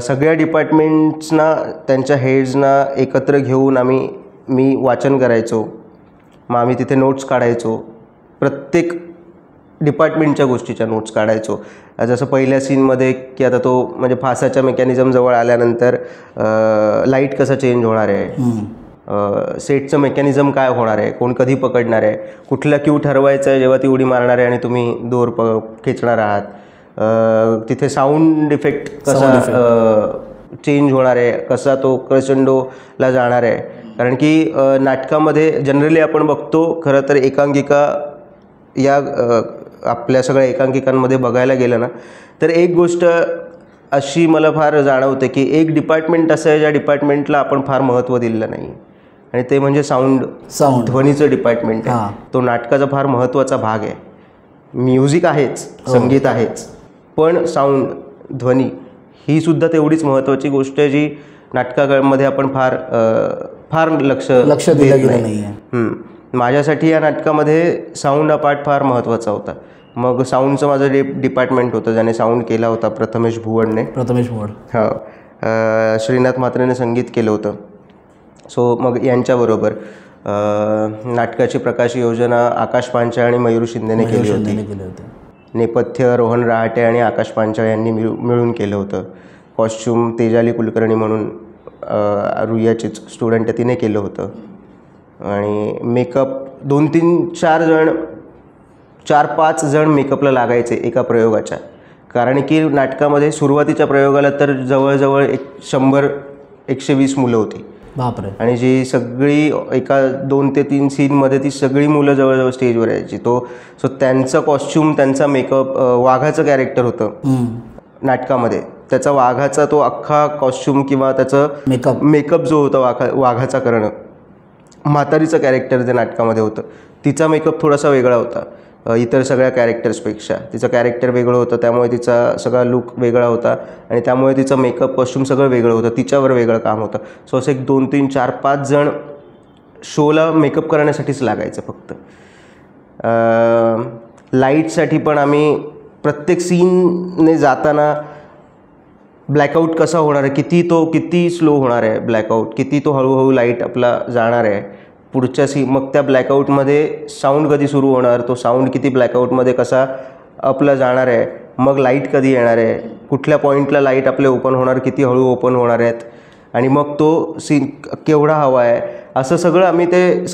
सगळ्या डिपार्टमेंट्सना, त्यांच्या हेड्सना एकत्र घेऊन मी वाचन करायचो, मग आम्ही तिथे नोट्स काढायचो. प्रत्येक डिपार्टमेंटच्या गोष्टीच्या नोट्स काढायचो. जसं पहिल्या सीनमध्ये की आता तो म्हणजे फासाच्या मेकॅनिझम जवळ आल्यानंतर लाईट कसा चेंज होणार आहे, सेटचं मेकॅनिझम काय होणार आहे, कोण कधी पकडणार आहे, कुठला क्यू ठरवायचा आहे जेव्हा ती उडी मारणार आहे आणि तुम्ही दोर खेचणार आहात, तिथे साऊंड इफेक्ट कसा चेंज होणार आहे, कसा तो क्रचंडोला जाणार आहे. कारण की नाटकामध्ये जनरली आपण बघतो खरं तर एकांकिका या आपल्या सगळ्या एकांकिकांमध्ये बघायला गेलं ना तर एक गोष्ट अशी मला फार जाणवते की एक डिपार्टमेंट असं आहे ज्या डिपार्टमेंटला आपण फार महत्त्व दिलेलं नाही आणि ते म्हणजे साऊंड ध्वनीचं डिपार्टमेंट आहे. तो नाटकाचा फार महत्त्वाचा भाग आहे. म्युझिक आहेच, संगीत आहेच, पण साऊंड ध्वनी ही सुद्धा तेवढीच महत्त्वाची गोष्ट आहे जी नाटकामध्ये आपण फार फार लक्ष दिलं गेलं नाही. माझ्यासाठी या नाटकामध्ये साऊंड हा पार्ट फार महत्त्वाचा होता. मग साऊंडचं माझं डिपार्टमेंट होतं ज्याने साऊंड केला होता प्रथमेश भुवडने. हो, श्रीनाथ म्हात्रेने संगीत केलं होतं. सो मग यांच्याबरोबर नाटकाची प्रकाश योजना आकाश पांचाळ आणि मयूर शिंदेने केली होती. नेपथ्य रोहन रहाटे आणि आकाश पांचाळ यांनी मिळून केलं होतं. कॉस्च्युम तेजाली कुलकर्णी म्हणून रुईयाची स्टुडंट आहे तिने केलं होतं. आणि मेकअप 4-5 जण मेकअपला लागायचे एका प्रयोगाच्या. कारण की नाटकामध्ये सुरुवातीच्या प्रयोगाला तर जवळजवळ 100-120 मुलं होती. बापरे. आणि जी सगळी एका 2 ते 3 सीनमध्ये ती सगळी मुलं जवळजवळ स्टेजवर यायची. सो त्यांचं कॉस्च्युम, त्यांचा मेकअप, वाघाचं कॅरेक्टर होतं नाटकामध्ये. त्याचा वाघाचा तो अख्खा कॉस्च्युम किंवा त्याचं मेकअप जो होता वाघाचा करणं, म्हातारीचं कॅरेक्टर जे नाटकामध्ये होतं तिचा मेकअप थोडासा वेगळा होता इतर सगळ्या कॅरेक्टर्सपेक्षा. तिचं कॅरेक्टर वेगळं होतं त्यामुळे तिचा सगळा लुक वेगळा होता आणि त्यामुळे तिचं मेकअप कॉस्ट्यूम सगळं वेगळं होतं. तिच्यावर वेगळं काम होतं. सो असं एक 2-3-4-5 जण शोला मेकअप करण्यासाठीच लागायचं फक्त. लाईटसाठी पण आम्ही प्रत्येक सीनने जाताना ब्लॅकआउट कसा होणार आहे, किती स्लो होणार आहे ब्लॅकआउट, किती तो हळूहळू लाईट आपला जाणार आहे पुढच्या मग त्या ब्लॅकआउटमध्ये साऊंड कधी सुरू होणार, तो साऊंड किती ब्लॅकआउटमध्ये कसा आपला जाणार आहे, मग लाईट कधी येणार आहे, कुठल्या पॉईंटला लाईट आपले ओपन होणार, किती हळू ओपन होणार आहेत आणि मग तो सीन केवढा हवा आहे, असं सगळं आम्ही ते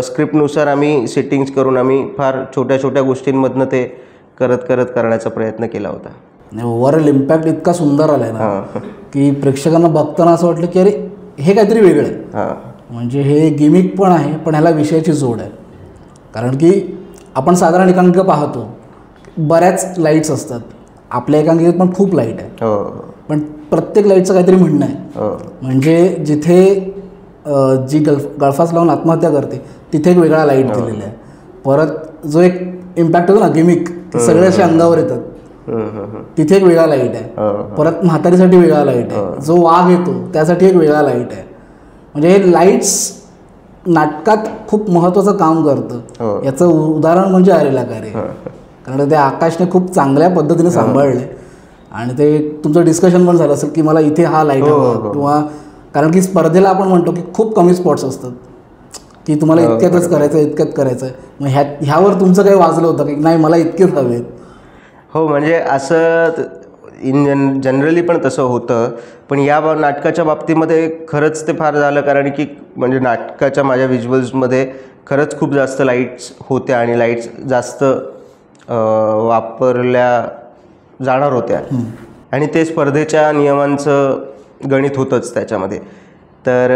स्क्रिप्टनुसार आम्ही सेटिंग्स करून आम्ही फार छोट्या छोट्या गोष्टींमधनं ते करत करण्याचा प्रयत्न केला होता. ओव्हरऑल इम्पॅक्ट इतका सुंदर आला आहे ना की प्रेक्षकांना बघताना असं वाटलं की अरे हे काहीतरी वेगळं आहे. म्हणजे हे गिमिक पण आहे पण ह्याला विषयाची जोड आहे. कारण की आपण साधारण एकांकिका पाहतो, बऱ्याच लाईट्स असतात. आपल्या एकांकिकेत पण खूप लाईट आहे, पण प्रत्येक लाईटचं काहीतरी म्हणणं आहे. म्हणजे जिथे जी गळफास लावून आत्महत्या करते तिथे एक वेगळा लाईट दिलेला आहे. परत जो एक इम्पॅक्ट होतो ना गिमिक, सगळे असे अंगावर येतात, तिथे एक वेगळा लाईट आहे. परत म्हातारीसाठी वेगळा लाईट आहे. जो वाघ येतो त्यासाठी एक वेगळा लाईट आहे. म्हणजे हे लाईट्स नाटकात खूप महत्त्वाचं काम करतं. याचं उदाहरण म्हणजे आलेला कार्य. कारण ते आकाशने खूप चांगल्या पद्धतीने सांभाळले आणि ते तुमचं डिस्कशन पण झालं असेल की मला इथे हा लाईट हवा किंवा कारण की स्पर्धेला आपण म्हणतो की खूप कमी स्पॉट्स असतात की तुम्हाला इतक्यातच करायचं आहे. मग ह्यावर तुमचं काही वाजलं होतं की नाही मला इतकेच हवेत? हो, म्हणजे असं जनरली पण तसं होतं. पण या नाटकाच्या बाबतीमध्ये खरंच ते फार झालं कारण की म्हणजे नाटकाच्या माझ्या व्हिज्युअल्समध्ये खरंच खूप जास्त लाईट्स होत्या आणि लाईट्स जास्त वापरल्या जाणार होत्या आणि ते स्पर्धेच्या नियमांचं गणित होतंच त्याच्यामध्ये. तर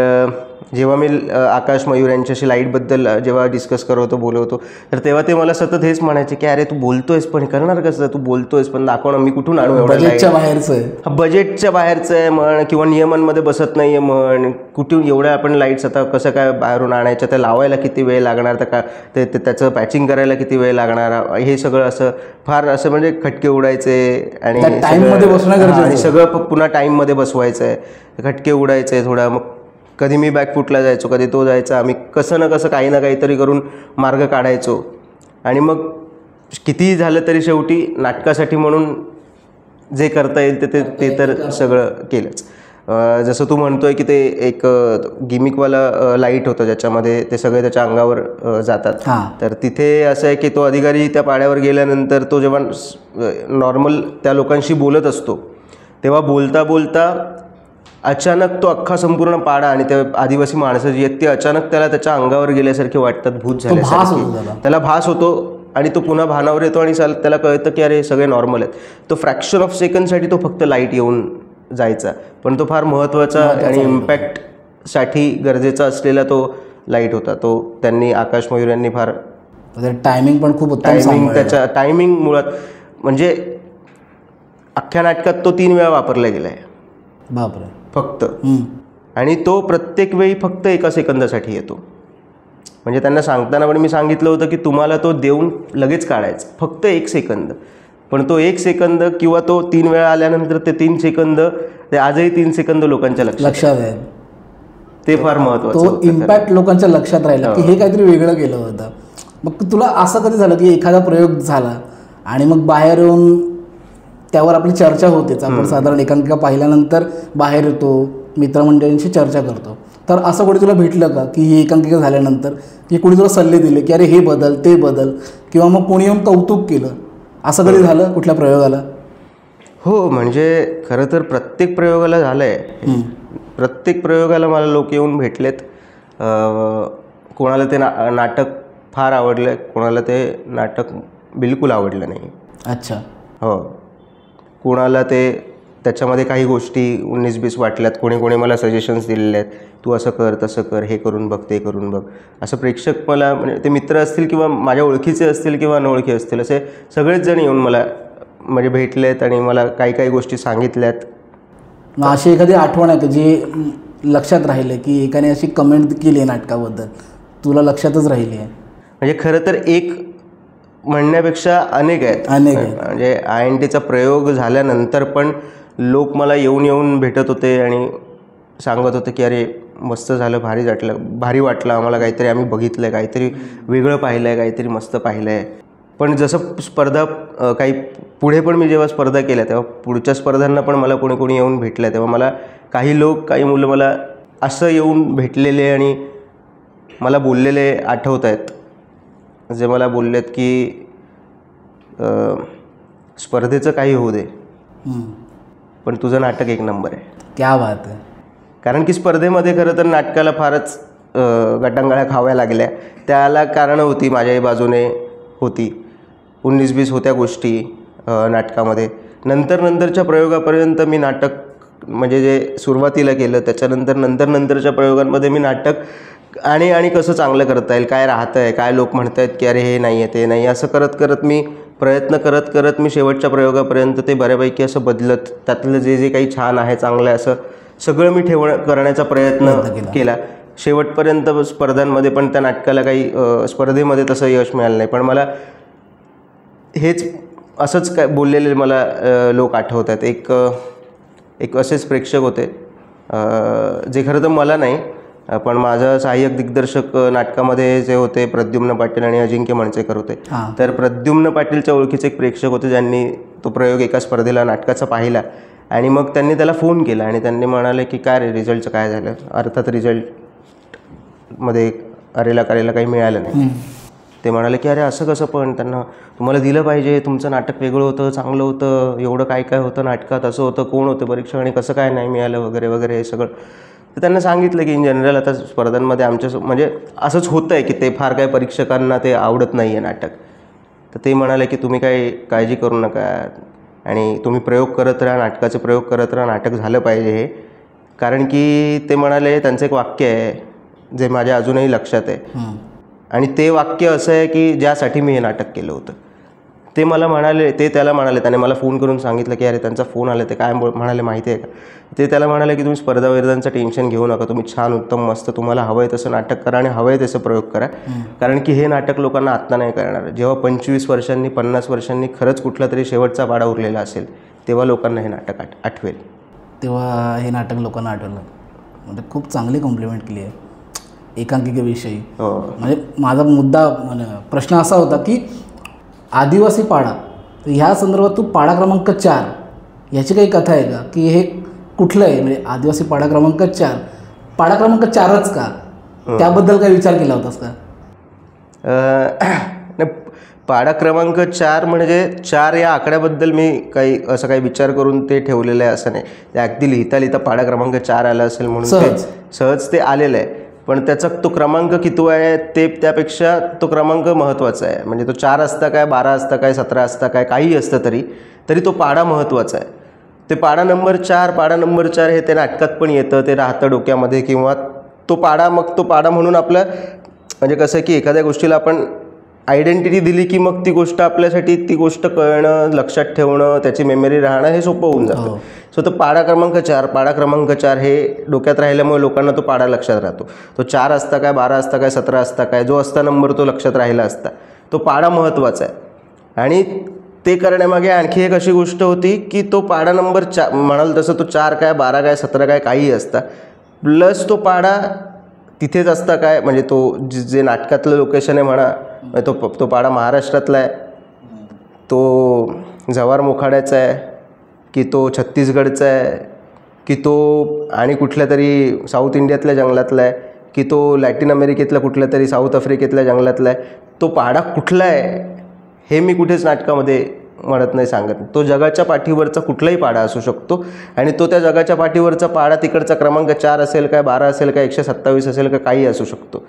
जेव्हा मी आकाश मयूर यांच्याशी लाईटबद्दल जेव्हा डिस्कस करतो बोलवतो तर तेव्हा ते मला सतत हेच म्हणायचे की अरे तू बोलतोयस पण करणार कसं, तू बोलतोयस पण दाखवणं, मी कुठून आणू एवढं, बजेटच्या बाहेरचं आहे, बजेटच्या बाहेरचं आहे म्हण किंवा नियमांमध्ये बसत नाही आहे म्हण, कुठून एवढ्या आपण लाईट्स आता कसं काय बाहेरून आणायच्या, त्या लावायला किती वेळ लागणार, तर का ते त्याचं पॅचिंग करायला किती वेळ लागणार, हे सगळं असं फार असं म्हणजे खटके उडायचे आणि सगळं पुन्हा टाईममध्ये बसवायचं आहे, खटके उडायचे थोडा. मग कधी मी बॅकफुटला जायचो, कधी तो जायचा, आम्ही कसं ना कसं काही ना काहीतरी करून मार्ग काढायचो आणि मग कितीही झालं तरी शेवटी नाटकासाठी म्हणून जे करता येईल ते तर सगळं केलंच. जसं तू म्हणतोय की ते एक गिमिकवाला लाईट होतं ज्याच्यामध्ये ते सगळे त्याच्या अंगावर जातात. हां. तर तिथे असं आहे की तो अधिकारी त्या पाड्यावर गेल्यानंतर तो जेव्हा नॉर्मल त्या लोकांशी बोलत असतो तेव्हा बोलता बोलता अचानक तो अख्खा संपूर्ण पाडा आणि त्या आदिवासी माणसं जी आहेत ती अचानक त्याला त्याच्या अंगावर गेल्यासारखे वाटतात, भूत भास होतो झाल्यासारखे त्याला भास होतो आणि तो पुन्हा भानावर येतो आणि त्याला कळतं की अरे सगळे नॉर्मल आहेत. तो फ्रॅक्शन ऑफ सेकंडसाठी तो फक्त लाईट येऊन जायचा, पण तो फार महत्त्वाचा आणि इम्पॅक्टसाठी गरजेचा असलेला तो लाईट होता. तो त्यांनी आकाश मयूर यांनी फार टायमिंग पण खूप उत्तम टायमिंग त्याच्या टायमिंग मुळात म्हणजे अख्ख्या नाटकात तो 3 वेळा वापरला गेला आहे बापरे फक्त, आणि तो प्रत्येक वेळी फक्त 1 सेकंदासाठी येतो. म्हणजे त्यांना सांगताना पण मी सांगितलं होतं की तुम्हाला तो देऊन लगेच काढायचा फक्त 1 सेकंद, पण तो 1 सेकंद किंवा तो 3 वेळा आल्यानंतर ते 3 सेकंद ते आजही 3 सेकंद लोकांच्या लक्षात आहे. ते फार महत्त्वाचं तो होतं. इम्पॅक्ट लोकांच्या लक्षात राहिला की हे काहीतरी वेगळं केलं होतं. मग तुला असं कधी झालं की एखादा प्रयोग झाला आणि मग बाहेर येऊन त्यावर आपली चर्चा होतेच, आपण साधारण एकांकिका पाहिल्यानंतर बाहेर येतो, मित्रमंडळींशी चर्चा करतो, तर असं कोणी तुला भेटलं का की ही एकांकिका झाल्यानंतर की कोणी तुला सल्ले दिले की अरे हे बदल ते बदल, किंवा मग कोणी येऊन कौतुक केलं, असं कधी झालं कुठल्या प्रयोगाला? हो, म्हणजे खरं तर प्रत्येक प्रयोगाला झालं आहे. प्रत्येक प्रयोगाला मला लोक येऊन भेटलेत. कोणाला ते नाटक फार आवडलं आहे, कोणाला ते नाटक बिलकुल आवडलं नाही. अच्छा. हो, कोणाला ते त्याच्यामध्ये काही गोष्टी 19-20 वाटल्यात, कोणी मला सजेशन्स दिलेले आहेत, तू असं कर तसं कर, हे करून बघ ते करून बघ. असं प्रेक्षक मला म्हणजे ते मित्र असतील किंवा माझ्या ओळखीचे असतील किंवा अनोळखी असतील असे सगळेच जण येऊन मला म्हणजे भेटलेत आणि मला काही गोष्टी सांगितल्यात. मग अशी एखादी आठवण आहे का जी लक्षात राहिले की एकाने अशी कमेंट केली आहे नाटकाबद्दल, तुला लक्षातच राहिली आहे? म्हणजे खरं तर एक म्हणण्यापेक्षा अनेक आहेत. म्हणजे INTचा प्रयोग झाल्यानंतर पण लोक मला येऊन भेटत होते आणि सांगत होते की अरे मस्त झालं, भारी वाटलं आम्हाला, काहीतरी आम्ही बघितलं आहे, काहीतरी वेगळं पाहिलं आहे, काहीतरी मस्त पाहिलं आहे. पण जसं स्पर्धा काही पुढे पण मी जेव्हा स्पर्धा केल्या तेव्हा पुढच्या स्पर्धांना पण मला कोणी येऊन भेटलं, तेव्हा मला काही मुलं मला असं येऊन भेटलेले आणि मला बोललेले आठवत आहेत, जे मला बोललेत की स्पर्धेचं काही होऊ दे पण तुझं नाटक 1 नंबर आहे. क्या बात आहे. कारण की स्पर्धेमध्ये खरं तर नाटकाला फारच गटांगळ्या खाव्या लागल्या. त्याला कारणं होती, माझ्याही बाजूने होती. 19-20 होत्या गोष्टी नाटकामध्ये. नंतरच्या प्रयोगापर्यंत मी नाटक म्हणजे जे सुरुवातीला केलं त्याच्यानंतर नंतरच्या प्रयोगांमध्ये मी नाटक आणि कसं चांगलं करता येईल, काय राहतं आहे, काय लोक म्हणत आहेत की अरे हे नाही आहे ते नाही, असं करत मी प्रयत्न करत मी शेवटच्या प्रयोगापर्यंत ते बऱ्यापैकी असं बदलत त्यातलं जे काही छान आहे चांगलं आहे असं सगळं मी करण्याचा प्रयत्न केला. शेवटपर्यंत स्पर्धांमध्ये पण त्या नाटकाला काही स्पर्धेमध्ये तसं यश मिळालं नाही, पण मला हेच असंच काय बोललेले मला लोक आठवतात. एक असेच प्रेक्षक होते जे खरं तर मला नाही पण माझा सहाय्यक दिग्दर्शक नाटकामध्ये जे होते प्रद्युम्न पाटील आणि अजिंक्य मणचेकर होते. तर प्रद्युम्न पाटीलच्या ओळखीचे एक प्रेक्षक होते ज्यांनी तो प्रयोग एका स्पर्धेला नाटकाचा पाहिला आणि मग त्यांनी त्याला फोन केला आणि त्यांनी म्हणाले की काय रे रिझल्टचं काय झालं. अर्थात रिझल्टमध्ये अरेला काही मिळालं नाही. ते म्हणाले की अरे असं कसं, पण त्यांना तुम्हाला दिलं पाहिजे, तुमचं नाटक वेगळं होतं, चांगलं होतं, एवढं काय होतं नाटकात, असं होतं, कोण होतं परीक्षक आणि कसं काय नाही मिळालं वगैरे हे सगळं. तर त्यांना सांगितलं की इन जनरल आता स्पर्धांमध्ये आमच्या म्हणजे असंच होतं आहे की ते फार काही परीक्षकांना ते आवडत नाही आहे नाटक. तर ते म्हणाले की तुम्ही काही काळजी करू नका आणि तुम्ही प्रयोग करत राहा, नाटकाचे प्रयोग करत राहा, नाटक झालं पाहिजे हे. कारण की ते म्हणाले, त्यांचं एक वाक्य आहे जे माझ्या अजूनही लक्षात आहे आणि ते वाक्य असं आहे की ज्यासाठी मी हे नाटक केलं होतं. ते मला म्हणाले, ते त्याला म्हणाले, त्याने मला फोन करून सांगितलं की अरे त्यांचा फोन आला, ते काय म्हणाले माहिती आहे का, ते त्याला म्हणाले की तुम्ही स्पर्धा विर्धांचं टेन्शन घेऊ नका, तुम्ही छान उत्तम मस्त तुम्हाला हवं आहे तसं नाटक करा आणि हवं आहे तसं प्रयोग करा. कारण की हे नाटक लोकांना आत्ता नाही करणार. जेव्हा 25 वर्षांनी 50 वर्षांनी खरंच कुठला तरी शेवटचा पाडा उरलेला असेल तेव्हा लोकांना हे नाटक आठवेल. तेव्हा हे नाटक लोकांना आठवलं. म्हणजे खूप चांगली कॉम्प्लिमेंट केली आहे एकांकिकेविषयी. म्हणजे माझा मुद्दा म्हणजे प्रश्न असा होता की आदिवासी पाडा, तर ह्या संदर्भात तू पाडा क्रमांक 4 ह्याची काही कथा आहे का की हे कुठलं आहे, म्हणजे आदिवासी पाडा क्रमांक 4, पाडा क्रमांक 4च का, त्याबद्दल काही विचार केला होतास का? नाही, पाडा क्रमांक 4 म्हणजे 4 या आकड्याबद्दल मी काही विचार करून ते ठेवलेलं आहे असं नाही. ते अगदी लिहिता लिहिता पाडा क्रमांक 4 आला असेल म्हणून ते सहज ते आलेलं आहे. पण त्याचा तो क्रमांक किती आहे ते त्यापेक्षा तो क्रमांक महत्त्वाचा आहे. म्हणजे तो 4 असता काय, 12 असता काय, 17 असता काय, काही असतं तरी तो पाडा महत्त्वाचा आहे. ते पाडा नंबर 4 हे ते नाटकात पण येतं, ते राहतं डोक्यामध्ये. किंवा तो पाडा म्हणून आपलं म्हणजे कसं की एखाद्या गोष्टीला आपण आयडेंटिटी दिली की मग ती गोष्ट आपल्यासाठी ती गोष्ट कळणं, लक्षात ठेवणं, त्याची मेमरी राहणं हे सोपं होऊन जातं. सो तो पाडा क्रमांक 4 हे डोक्यात राहिल्यामुळे लोकांना तो पाडा लक्षात राहतो. तो 4 असता काय, 12 असता काय, 17 असता काय, जो असता नंबर तो लक्षात राहिला असता. तो पाडा महत्त्वाचा आहे. आणि ते करण्यामागे आणखी एक अशी गोष्ट होती की तो पाडा नंबर 4 म्हणाल तसं तो 4 काय, 12 काय, 17 काय, काही असता. प्लस तो पाडा तिथेच असता काय, म्हणजे तो जे नाटकातलं लोकेशन आहे म्हणा, तो पाडा महाराष्ट्रातला आहे, तो जव्हार मोखाड्याचा आहे की तो छत्तीसगडचा आहे की तो आणि कुठल्या तरी साऊथ इंडियातल्या जंगलातला आहे की तो लॅटिन अमेरिकेतल्या कुठल्या तरी साऊथ आफ्रिकेतल्या जंगलातला आहे. तो पाडा कुठला आहे हे मी कुठेच नाटकामध्ये म्हणत नाही, सांगत. तो जगाच्या पाठीवरचा कुठलाही पाडा असू शकतो. आणि तो त्या जगाच्या पाठीवरचा पाडा तिकडचा क्रमांक 4 असेल काय, 12 असेल काय, 127 असेल का, काही असू शकतो.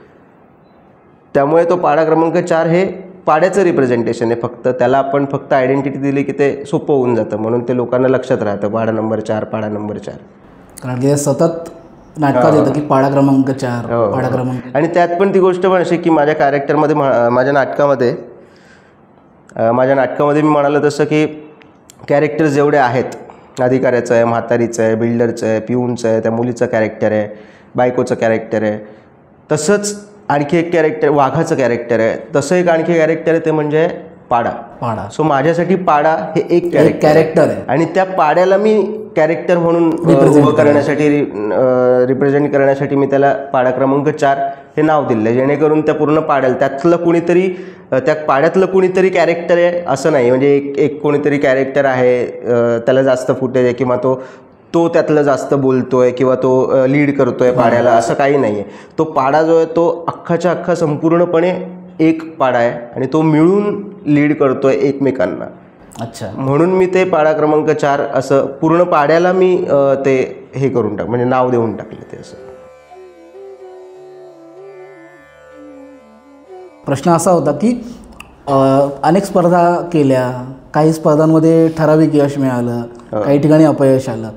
त्यामुळे तो पाडा क्रमांक 4 हे पाड्याचं रिप्रेझेंटेशन आहे. त्याला आपण फक्त आयडेंटिटी दिली की ते सोपं होऊन जातं. म्हणून ते लोकांना लक्षात राहतं पाडा नंबर 4. कारण की सतत नाटकात येतं की पाडा क्रमांक 4, पाडा क्रमांक. आणि त्यात पण ती गोष्ट पण अशी की माझ्या कॅरेक्टरमध्ये, माझ्या नाटकामध्ये मी म्हणालं तसं की कॅरेक्टर जेवढे आहेत, अधिकाऱ्याचं आहे, म्हातारीचं आहे, बिल्डरचं आहे, पिऊनचं आहे, त्या मुलीचं कॅरेक्टर आहे, बायकोचं कॅरेक्टर आहे, तसंच आणखी एक कॅरेक्टर वाघाचं कॅरेक्टर आहे, तसं एक आणखी कॅरेक्टर आहे ते म्हणजे पाडा. सो माझ्यासाठी पाडा हे एक कॅरेक्टर आहे. आणि त्या पाड्याला मी कॅरेक्टर म्हणून उभं करण्यासाठी, रिप्रेझेंट करण्यासाठी मी त्याला पाडा क्रमांक 4 हे नाव दिलं आहे. जेणेकरून त्या पूर्ण पाड्याला त्या पाड्यातलं कुणीतरी कॅरेक्टर आहे असं नाही. म्हणजे एक कोणीतरी कॅरेक्टर आहे, त्याला जास्त फुटेज आहे किंवा तो त्यातलं जास्त बोलतोय किंवा तो लीड करतोय पाड्याला, असं काही नाही आहे. तो पाडा जो आहे तो अख्खाच्या अख्खा संपूर्णपणे एक पाडा आहे आणि तो मिळून लीड करतोय एकमेकांना. अच्छा. म्हणून मी ते पाडा क्रमांक 4 असं पूर्ण पाड्याला मी ते हे करून म्हणजे नाव देऊन टाकले ते असं. प्रश्न असा होता की अनेक स्पर्धा केल्या, काही स्पर्धांमध्ये ठराविक यश मिळालं, काही ठिकाणी अपयश आलं.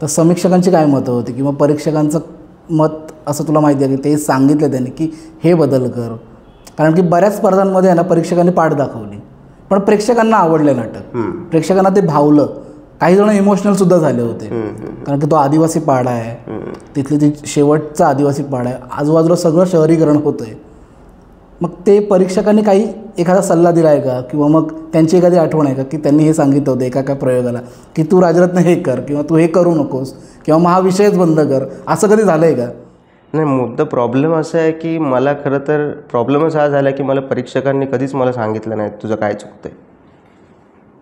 तर समीक्षकांची काय मतं होती किंवा परीक्षकांचं मत असं तुला माहिती आहे की ते सांगितलं त्यांनी की हे बदल कर? कारण की बऱ्याच स्पर्धांमध्ये आहे ना परीक्षकांनी पाठ दाखवली पण प्रेक्षकांना आवडलं नाटक, प्रेक्षकांना ते भावलं. काही जण इमोशनलसुद्धा झाले होते कारण की तो आदिवासी पाडा आहे, तिथली ती शेवटचा आदिवासी पाडा आहे, आजूबाजूला सगळं शहरीकरण होतं आहे. मग ते परीक्षकांनी काही एखादा सल्ला दिला आहे का किंवा मग त्यांची एखादी आठवण आहे का की त्यांनी हे सांगितलं होतं एका प्रयोगाला की तू राजरत्न हे कर किंवा तू हे करू नकोस किंवा मग हा विषयच बंद कर, असं कधी झालं आहे का? नाही, प्रॉब्लेम असा आहे की मला खरं तर प्रॉब्लेमच हा झाला की मला परीक्षकांनी कधीच मला सांगितलं नाही तुझं काय चुकतंय.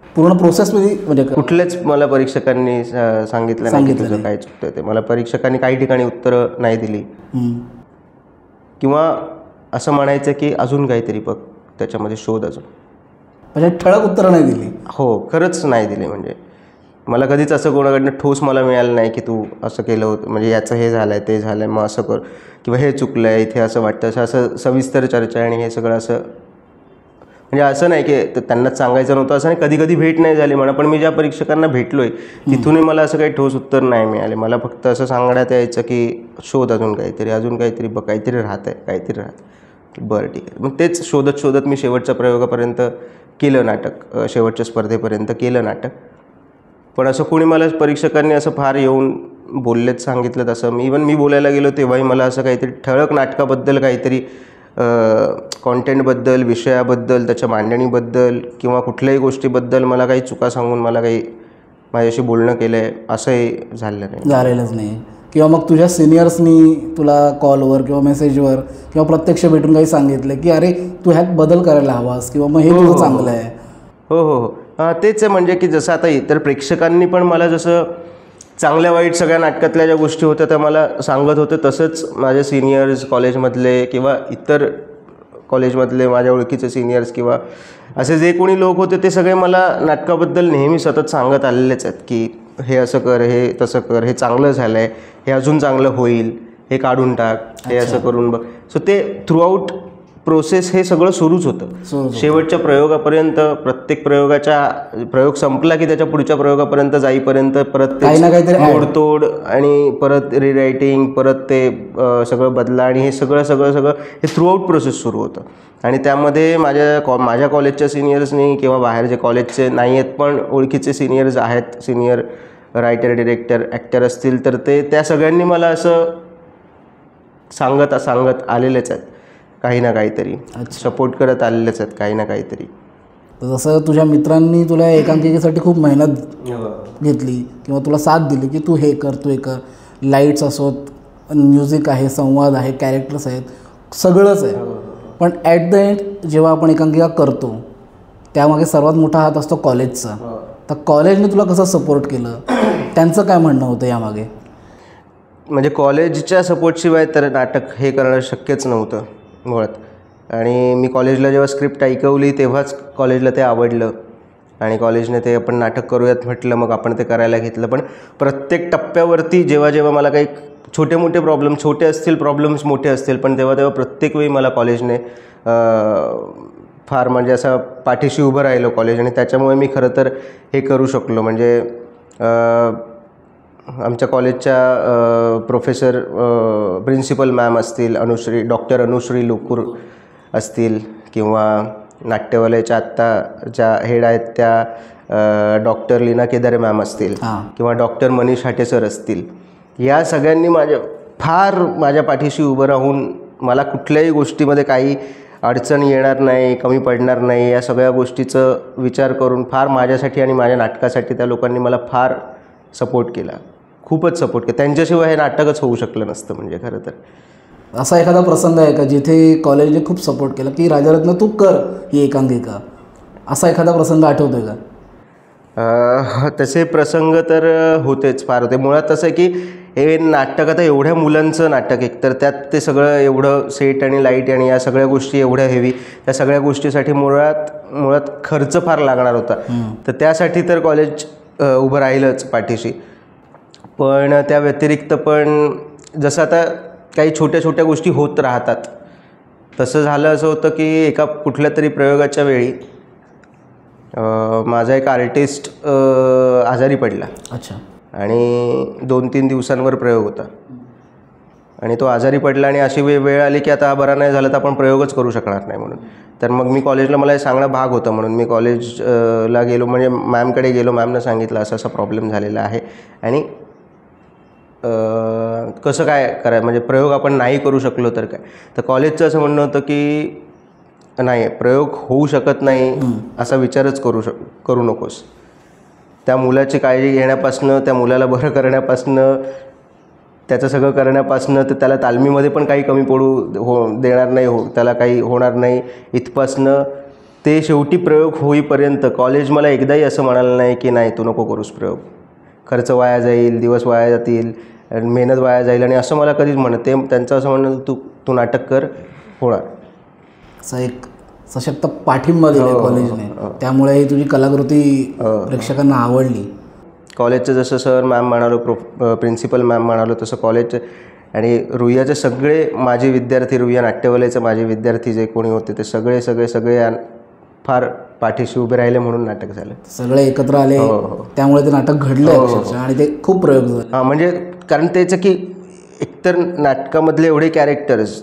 पूर्ण प्रोसेसमध्ये म्हणजे कुठलेच मला परीक्षकांनी सांगितलं नाही की तुझं काय चुकतंय ते. मला परीक्षकांनी काही ठिकाणी उत्तरं नाही दिली किंवा असं म्हणायचं की अजून काहीतरी बघ त्याच्यामध्ये शोध अजून, म्हणजे ठळक उत्तरं नाही दिली. हो, खरंच नाही दिली. म्हणजे मला कधीच असं कोणाकडनं ठोस मला मिळालं नाही की तू असं केलं होतं, म्हणजे याचं हे झालं आहे ते झालं आहे मग असं कर किंवा हे चुकलं आहे इथे असं वाटतं, असं सविस्तर चर्चा आणि हे सगळं असं. म्हणजे असं नाही की त्यांनाच सांगायचं नव्हतं असं नाही, कधी कधी भेट नाही झाली म्हणा, पण मी ज्या परीक्षकांना भेटलो आहे तिथूनही मला असं काही ठोस उत्तर नाही मिळाले. मला फक्त असं सांगण्यात यायचं की शोध अजून काहीतरी बघ, काहीतरी राहतं. बरं ठीक आहे. मग तेच शोधत मी शेवटच्या प्रयोगापर्यंत केलं नाटक, शेवटच्या स्पर्धेपर्यंत केलं नाटक. पण असं कोणी मला परीक्षकांनी असं फार येऊन बोललेत सांगितलं तसं मी बोलायला गेलो तेव्हाही मला असं काहीतरी ठळक नाटकाबद्दल काहीतरी कॉन्टेंटबद्दल, विषयाबद्दल, त्याच्या मांडणीबद्दल किंवा कुठल्याही गोष्टीबद्दल मला काही चुका सांगून मला काही माझ्याशी बोलणं केलं आहे असंही झालेलंच नाही. किंवा मग तुझ्या सिनियर्सनी तुला कॉलवर किंवा मेसेजवर किंवा प्रत्यक्ष भेटून काही सांगितलं की अरे तू ह्यात बदल करायला हवास किंवा मग हे तुझं चांगलं आहे? हो, तेच आहे. म्हणजे की जसं आता इतर प्रेक्षकांनी पण मला जसं चांगल्या वाईट सगळ्या नाटकातल्या ज्या गोष्टी होत्या त्या मला सांगत होते. तसंच माझे सिनियर्स कॉलेजमधले किंवा इतर कॉलेजमधले माझ्या ओळखीचे सिनियर्स किंवा असे जे कोणी लोक होते ते सगळे मला नाटकाबद्दल नेहमी सतत सांगत आलेलेच आहेत की हे असं कर, हे तसं कर, हे चांगलं झालं आहे, हे अजून चांगलं होईल, हे काढून टाक, हे असं करून बघ. सो ते थ्रूआउट प्रोसेस हे सगळं सुरूच होतं. शेवटच्या प्रयोगापर्यंत, प्रत्येक प्रयोग संपला की त्याच्या पुढच्या प्रयोगापर्यंत जाईपर्यंत परत ते मोडतोड आणि परत रिरायटिंग, परत ते सगळं बदला आणि हे सगळं हे थ्रूआउट प्रोसेस सुरू होतं. आणि त्यामध्ये माझ्या कॉलेजच्या सिनियर्सनी किंवा बाहेर जे कॉलेजचे नाही आहेत पण ओळखीचे सिनियर्स आहेत, सिनियर रायटर, डिरेक्टर, ॲक्टर असतील, तर त्या सगळ्यांनी मला असं सांगत आलेलेच आहेत काही ना काहीतरी, सपोर्ट करत आलेलेच आहेत काही ना काहीतरी. जसं तुझ्या मित्रांनी तुला एकांकिकेसाठी खूप मेहनत घेतली किंवा तुला साथ दिली की तू हे कर, तू हे कर, लाईट्स असोत, म्युझिक आहे, संवाद आहे, कॅरेक्टर्स आहेत, सगळंच आहे. पण ॲट द एंड जेव्हा आपण एकांकिका करतो त्यामागे सर्वात मोठा हात असतो कॉलेजचा. तर कॉलेजने तुला कसं सपोर्ट केलं, त्यांचं काय म्हणणं होतं यामागे? म्हणजे कॉलेजच्या सपोर्टशिवाय तर नाटक हे करणं शक्यच नव्हतं मुळात. आणि मी कॉलेजला जेव्हा स्क्रिप्ट ऐकवली तेव्हाच कॉलेजला ते आवडलं आणि कॉलेजने ते आपण नाटक करूयात म्हटलं, मग आपण ते करायला घेतलं. पण प्रत्येक टप्प्यावरती जेव्हा मला काही छोटे मोठे प्रॉब्लेम, छोटे असतील प्रॉब्लेम्स, मोठे असतील, पण तेव्हा प्रत्येक वेळी मला कॉलेजने फार म्हणजे असं पाठीशी उभं राहिलं कॉलेज. आणि त्याच्यामुळे मी खरं तर हे करू शकलो. म्हणजे आमच्या कॉलेजच्या प्रोफेसर, प्रिन्सिपल मॅम असतील, डॉक्टर अनुश्री लोकूर असतील, किंवा नाट्यवलयाच्या आत्ता ज्या हेड आहेत त्या डॉक्टर लीना केदारे मॅम असतील, किंवा डॉक्टर मनीष हाटे सर असतील, या सगळ्यांनी फार माझ्या पाठीशी उभं राहून मला कुठल्याही गोष्टीमध्ये काही अडचण येणार नाही, कमी पडणार नाही, या सगळ्या गोष्टीचं विचार करून फार माझ्यासाठी आणि माझ्या नाटकासाठी त्या लोकांनी मला फार सपोर्ट केला, खूपच सपोर्ट केला. त्यांच्याशिवाय हे नाटकच होऊ शकलं नसतं. म्हणजे खरं तर असा एखादा प्रसंग आहे का जिथे कॉलेजने खूप सपोर्ट केला की राजारत्न तू कर ही एकांकिका, असा एखादा प्रसंग आठवतोय का? तसे प्रसंग तर होतेच, फार होते. मुळात असं आहे की हे नाटक आता एवढ्या मुलांचं नाटक, एक तर त्यात ते सगळं एवढं सेट आणि लाईट आणि या सगळ्या गोष्टी एवढ्या हेवी, त्या सगळ्या गोष्टीसाठी मुळात खर्च फार लागणार होता. तर त्यासाठी तर कॉलेज उभं राहिलंच पाठीशी. पण त्या व्यतिरिक्त पण जसं आता काही छोट्या छोट्या गोष्टी होत राहतात, तसं झालं असं होतं की एका कुठल्या तरी प्रयोगाच्या वेळी माझा एक आर्टिस्ट आजारी पडला. अच्छा. आणि 2-3 दिवसांवर प्रयोग होता आणि तो आजारी पडला आणि अशी वेळ आली की आता हा बरा नाही झाला तर आपण प्रयोगच करू शकणार नाही म्हणून. तर मग मी कॉलेजला, मला हे सांगणं भाग होतं म्हणून मी कॉलेजला गेलो, म्हणजे मॅमकडे गेलो. मॅमनं सांगितलं असं असा प्रॉब्लेम झालेला आहे आणि कसं काय करायचं, म्हणजे प्रयोग आपण नाही करू शकलो तर काय. तर कॉलेजचं असं म्हणणं होतं की नाही, प्रयोग होऊ शकत नाही असा विचारच करू नकोस. त्या मुलाची काळजी घेण्यापासनं, त्या मुलाला बरं करण्यापासनं, त्याचं सगळं करण्यापासनं, तर त्याला तालमीमध्ये पण काही कमी पडू देणार नाही, त्याला काही होणार नाही इथपासनं ते शेवटी प्रयोग होईपर्यंत कॉलेज मला एकदाही असं म्हणालं नाही की नाही तू नको करूस प्रयोग, खर्च वाया जाईल, दिवस वाया जातील, मेहनत वाया जाईल, आणि असं मला कधीच ते त्यांचं असं म्हणणं तू नाटक कर, होणार. असं एक सशक्त पाठिंबा दिला कॉलेजने, त्यामुळे ही तुझी कलाकृती प्रेक्षकांना आवडली. कॉलेजचं जसं सर मॅम म्हणालो, प्रिन्सिपल मॅम म्हणालो, तसं कॉलेजचं आणि रुईयाचे सगळे माझे विद्यार्थी, रुईया नाट्यवलयाचे माझे विद्यार्थी जे कोणी होते ते सगळे फार पाठीशी उभे राहिले म्हणून नाटक झालं. सगळे एकत्र आले, त्यामुळे ते नाटक घडलं अक्षरशः आणि ते खूप प्रयोग झाले. म्हणजे कारण त्याचं की एकतर नाटकामधले एवढे कॅरेक्टर्स,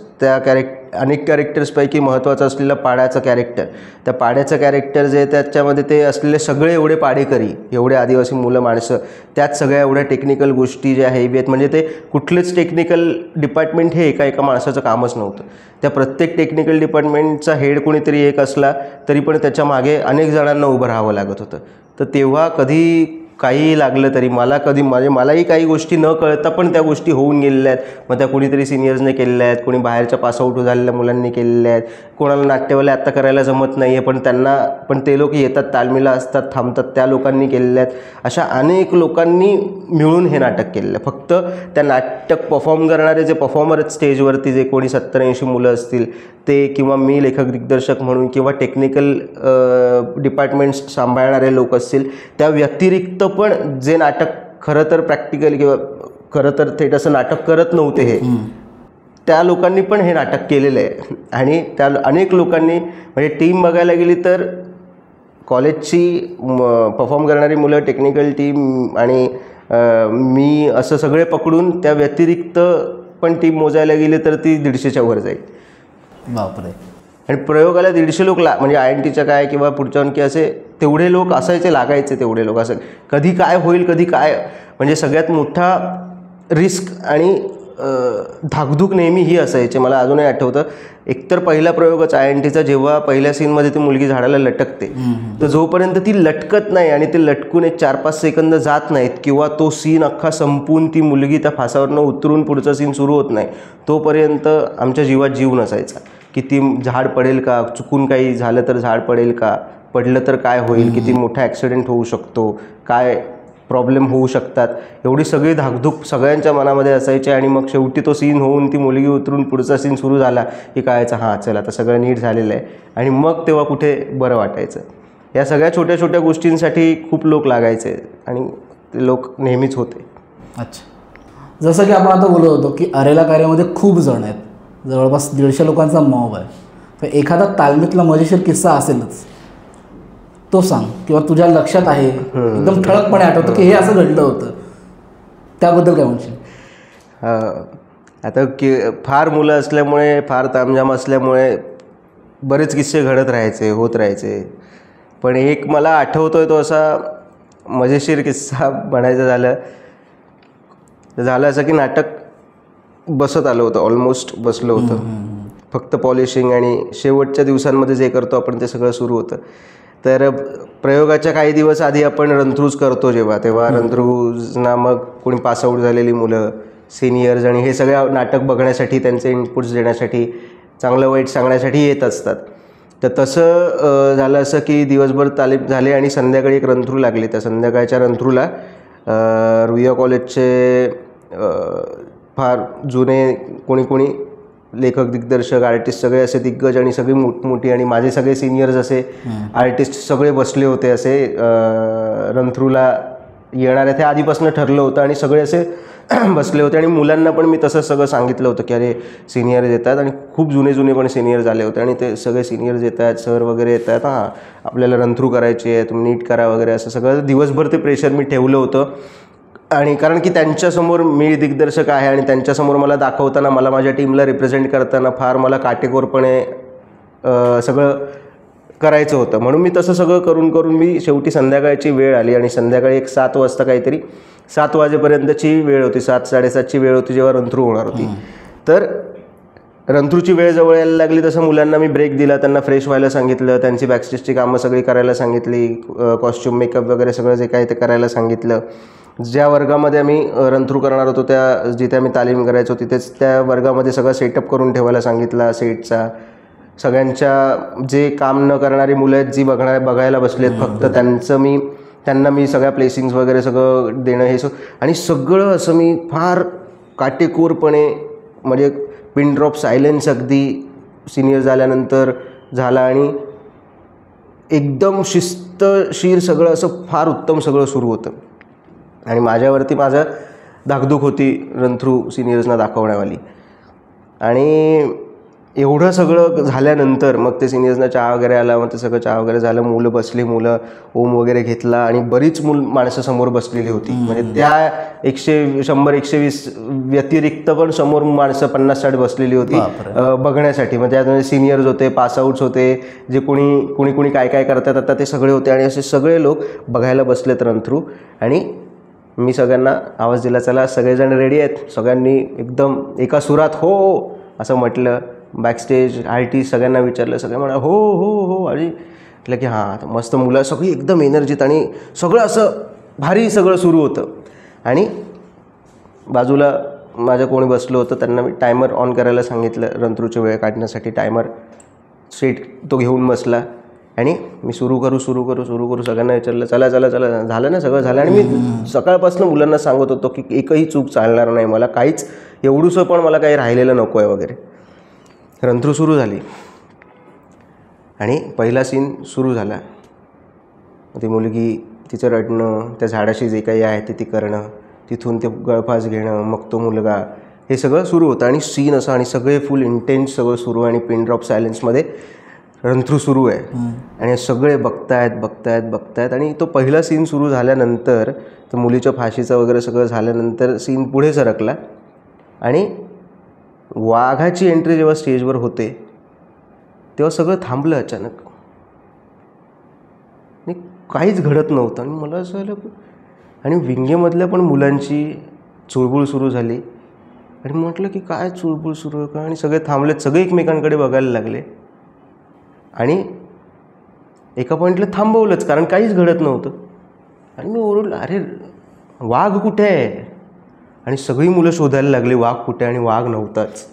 अनेक कॅरेक्टर्सपैकी महत्त्वाचं असलेलं पाड्याचं कॅरेक्टर, त्या पाड्याचं कॅरेक्टर जे त्याच्यामध्ये ते असलेले सगळे एवढे पाडेकरी, एवढे आदिवासी मुलं माणसं, त्यात सगळ्या एवढ्या टेक्निकल गोष्टी ज्या हेवी आहेत. म्हणजे ते कुठलेच टेक्निकल डिपार्टमेंट हे एका माणसाचं कामच नव्हतं. त्या प्रत्येक टेक्निकल डिपार्टमेंटचा हेड कोणीतरी एक असला तरी पण त्याच्या मागे अनेक जणांना उभं राहावं लागत होतं. तर तेव्हा कधी काहीही लागलं तरी मला कधी मलाही काही गोष्टी न कळता पण त्या गोष्टी होऊन गेलेल्या आहेत. मग त्या कोणीतरी सिनियर्सने केलेल्या आहेत, कोणी बाहेरच्या पासआउट झालेल्या मुलांनी केलेल्या आहेत, कोणाला नाट्यवाले आत्ता करायला जमत नाही आहे पण ते लोक येतात, तालमीला असतात, थांबतात, त्या लोकांनी केलेल्या आहेत. अशा अनेक लोकांनी मिळून हे नाटक केलेलं आहे. फक्त त्या नाटक परफॉर्म करणारे जे परफॉर्मर आहेत स्टेजवरती, जे कोणी 70-80 मुलं असतील ते, किंवा मी लेखक दिग्दर्शक म्हणून, किंवा टेक्निकल डिपार्टमेंट्स सांभाळणारे लोक असतील, त्या व्यतिरिक्त पण जे नाटक खरं तर प्रॅक्टिकल किंवा खरं तर थेट असं नाटक करत नव्हते हे, त्या लोकांनी पण हे नाटक केलेलं आहे. आणि त्या अनेक लोकांनी म्हणजे टीम बघायला गेली तर कॉलेजची परफॉर्म करणारी मुलं, टेक्निकल टीम आणि मी असं सगळे पकडून त्या व्यतिरिक्त पण टीम मोजायला गेली तर ती 150च्या वर जाईल. बापरे. आणि प्रयोगाला 150 लोक म्हणजे INTच्या काय किंवा पुढच्या आणखी असे तेवढे लोक असायचे, लागायचे तेवढे लोक. असं कधी काय होईल, कधी काय, म्हणजे सगळ्यात मोठा रिस्क आणि धाकधूक नेहमी ही असायची. मला अजूनही आठवतं, एकतर पहिला प्रयोगच INTचा, जेव्हा पहिल्या सीनमध्ये ती मुलगी झाडाला लटकते, तर जोपर्यंत ती लटकत नाही आणि ते लटकून एक 4-5 सेकंद जात नाहीत किंवा तो सीन अख्खा संपून ती मुलगी त्या फासावरनं उतरून पुढचा सीन सुरू होत नाही, तोपर्यंत आमच्या जीवात जीव नसायचा की ती झाड पडेल का, चुकून काही झालं तर झाड पडेल का, पडलं तर काय होईल, किती मोठा ॲक्सिडेंट होऊ शकतो, काय प्रॉब्लेम होऊ शकतात, एवढी सगळी धाकधूक सगळ्यांच्या मनामध्ये असायची. आणि मग शेवटी तो सीन होऊन ती मुलगी उतरून पुढचा सीन सुरू झाला की कळायचं हां चल आता सगळं नीट झालेलं आहे. आणि मग तेव्हा कुठे बरं वाटायचं. या सगळ्या छोट्या छोट्या गोष्टींसाठी खूप लोक लागायचे आणि ते लोक नेहमीच होते. अच्छा. जसं की आपण आता बोलत होतो की अरेला कार्यामध्ये खूप जण आहेत, जवळपास 150 लोकांचा मॉब आहे, तर एखादा तालमीतला मजेशीर किस्सा असेलच, तो सांग, किंवा तुझ्या लक्षात आहे, एकदम ठळकपणे आठवतं की हे असं घडलं होतं, त्याबद्दल काय म्हणशील? आता फार मुलं असल्यामुळे, फार तामझाम असल्यामुळे बरेच किस्से घडत राहायचे, होत राहायचे. पण एक मला आठवतोय तो असा मजेशीर किस्सा म्हणायचं झालं असं की नाटक बसत आलं होतं, ऑलमोस्ट बसलं होतं, फक्त पॉलिशिंग आणि शेवटच्या दिवसांमध्ये जे करतो आपण ते सगळं सुरू होतं. तर प्रयोगाच्या काही दिवस आधी आपण रनथ्रूज करतो तेव्हा रनथ्रूजना मग कोणी पासआउट झालेली मुलं, सिनियर्स आणि हे सगळं नाटक बघण्यासाठी, त्यांचे इनपुट्स देण्यासाठी, चांगलं वाईट सांगण्यासाठी येत असतात. तर तसं झालं असं की दिवसभर तालीम झाले आणि संध्याकाळी एक रनथ्रू लागली. त्या संध्याकाळच्या रनथ्रूला रुईया कॉलेजचे फार जुने कोणी लेखक, दिग्दर्शक, आर्टिस्ट, सगळे असे दिग्गज आणि सगळी मोठी आणि माझे सगळे सिनियर्स असे आर्टिस्ट सगळे बसले होते. असे रनथ्रूला येणार आहे ते आधीपासून ठरलं होतं आणि सगळे असे बसले होते. आणि मुलांना पण मी तसं सगळं सांगितलं होतं की अरे सिनियर्स येतात, आणि खूप जुने पण सिनियर्स आले होते आणि ते सगळे सिनियर्स येत आहेत, सर वगैरे येत आहेत, हां आपल्याला रनथ्रू करायची आहे, तुम्ही नीट करा वगैरे, असं सगळं दिवसभर ते प्रेशर मी ठेवलं होतं. आणि कारण की त्यांच्यासमोर मी दिग्दर्शक आहे आणि त्यांच्यासमोर मला दाखवताना, मला माझ्या टीमला रिप्रेझेंट करताना फार मला काटेकोरपणे सगळं करायचं होतं. म्हणून मी तसं सगळं करून मी शेवटी संध्याकाळची वेळ आली आणि संध्याकाळी एक 7 वाजता काहीतरी 7 वाजेपर्यंतची वेळ होती, 7-7:30ची वेळ होती जेव्हा रनथ्रू होणार होती. तर रनथ्रूची वेळ जवळ यायला लागली तसं मुलांना मी ब्रेक दिला, त्यांना फ्रेश व्हायला सांगितलं, त्यांची बॅकस्टेजची कामं सगळी करायला सांगितली, कॉस्ट्यूम, मेकअप वगैरे सगळं जे काही ते करायला सांगितलं. ज्या वर्गामध्ये आम्ही रनथ्रू करणार होतो, त्या जिथे आम्ही तालीम करायचो तिथेच त्या वर्गामध्ये सगळं सेटअप करून ठेवायला सांगितला सेटचा. सगळ्यांच्या जे काम न करणारी मुलं आहेत, जी बघायला बसलेत, फक्त त्यांना मी सगळ्या प्लेसिंग्स वगैरे सगळं देणं, हे आणि सगळं असं मी फार काटेकोरपणे, म्हणजे पिन ड्रॉप सायलेन्स अगदी सिनियर झाल्यानंतर झाला आणि एकदम शिस्तशीर सगळं असं फार उत्तम सगळं सुरू होतं. आणि माझ्यावरती माझं धाकधूक होती रनथ्रू सिनियर्सना दाखवण्यावाली. आणि एवढं सगळं झाल्यानंतर मग ते सिनियर्सना चहा वगैरे आला, मग ते सगळं चहा वगैरे झालं, मुलं बसली, ओम वगैरे घेतला आणि बरीच माणसं समोर बसलेली होती. म्हणजे त्या 100-120 व्यतिरिक्त पण समोर माणसं 50-60 बसलेली होती बघण्यासाठी. म्हणजे त्यामध्ये सिनियर्स होते, पासआउट्स होते, जे कोणी काय करतात आता ते सगळे होते आणि असे सगळे लोक बघायला बसलेत रनथ्रू. आणि मी सगळ्यांना आवाज दिला, चला सगळेजण रेडी आहेत, सगळ्यांनी एकदम एका सुरात हो असं म्हटलं. बॅकस्टेज आर्टिस्ट सगळ्यांना विचारलं, सगळे म्हणा हो हो हो. आणि म्हटलं की हां मस्त, मुलं सगळी एकदम एनर्जीत आणि सगळं असं भारी सगळं सुरू होतं. आणि बाजूला माझं कोणी बसलं होतं, त्यांना मी टायमर ऑन करायला सांगितलं रंतरूची वेळ काढण्यासाठी. टायमर सेट तो घेऊन बसला आणि मी सुरू करू सगळ्यांना विचारलं, चला चला चला, झालं ना, सगळं झालं. आणि मी सकाळपासून मुलांना सांगत होतो की एकही चूक चालणार नाही, मला काहीच एवढूसं पण मला काही राहिलेलं नको आहे वगैरे. रंतरू सुरू झाली आणि पहिला सीन सुरू झाला. ती मुलगी, तिचं रडणं, त्या झाडाशी जे काही आहे ते ती करणं, तिथून ते गळफास घेणं, मग तो मुलगा, हे सगळं सुरू होतं. आणि सीन असं, आणि सगळे फुल इंटेन्स सगळं सुरू, आणि पिन ड्रॉप सायलेन्समध्ये रंतरू सुरू आहे. आणि सगळे बघतायत. आणि तो पहिला सीन सुरू झाल्यानंतर, तर मुलीच्या फाशीचं वगैरे सगळं झाल्यानंतर सीन पुढे सरकला आणि वाघाची एंट्री जेव्हा स्टेजवर होते तेव्हा सगळं थांबलं अचानक आणि काहीच घडत नव्हतं. आणि मला असं झालं, आणि विंगेमधल्या पण मुलांची चुळबुळ सुरू झाली. आणि म्हटलं की काय चुळबुळ सुरू आहे का, आणि सगळे थांबलेत, सगळे एकमेकांकडे बघायला लागले. आणि एका पॉईंटला थांबवलंच, कारण काहीच घडत नव्हतं. आणि मी ओरडलं, अरे वाघ कुठे आहे? आणि सगळी मुलं शोधायला लागली वाघ कुठे, आणि वाघ नव्हताच.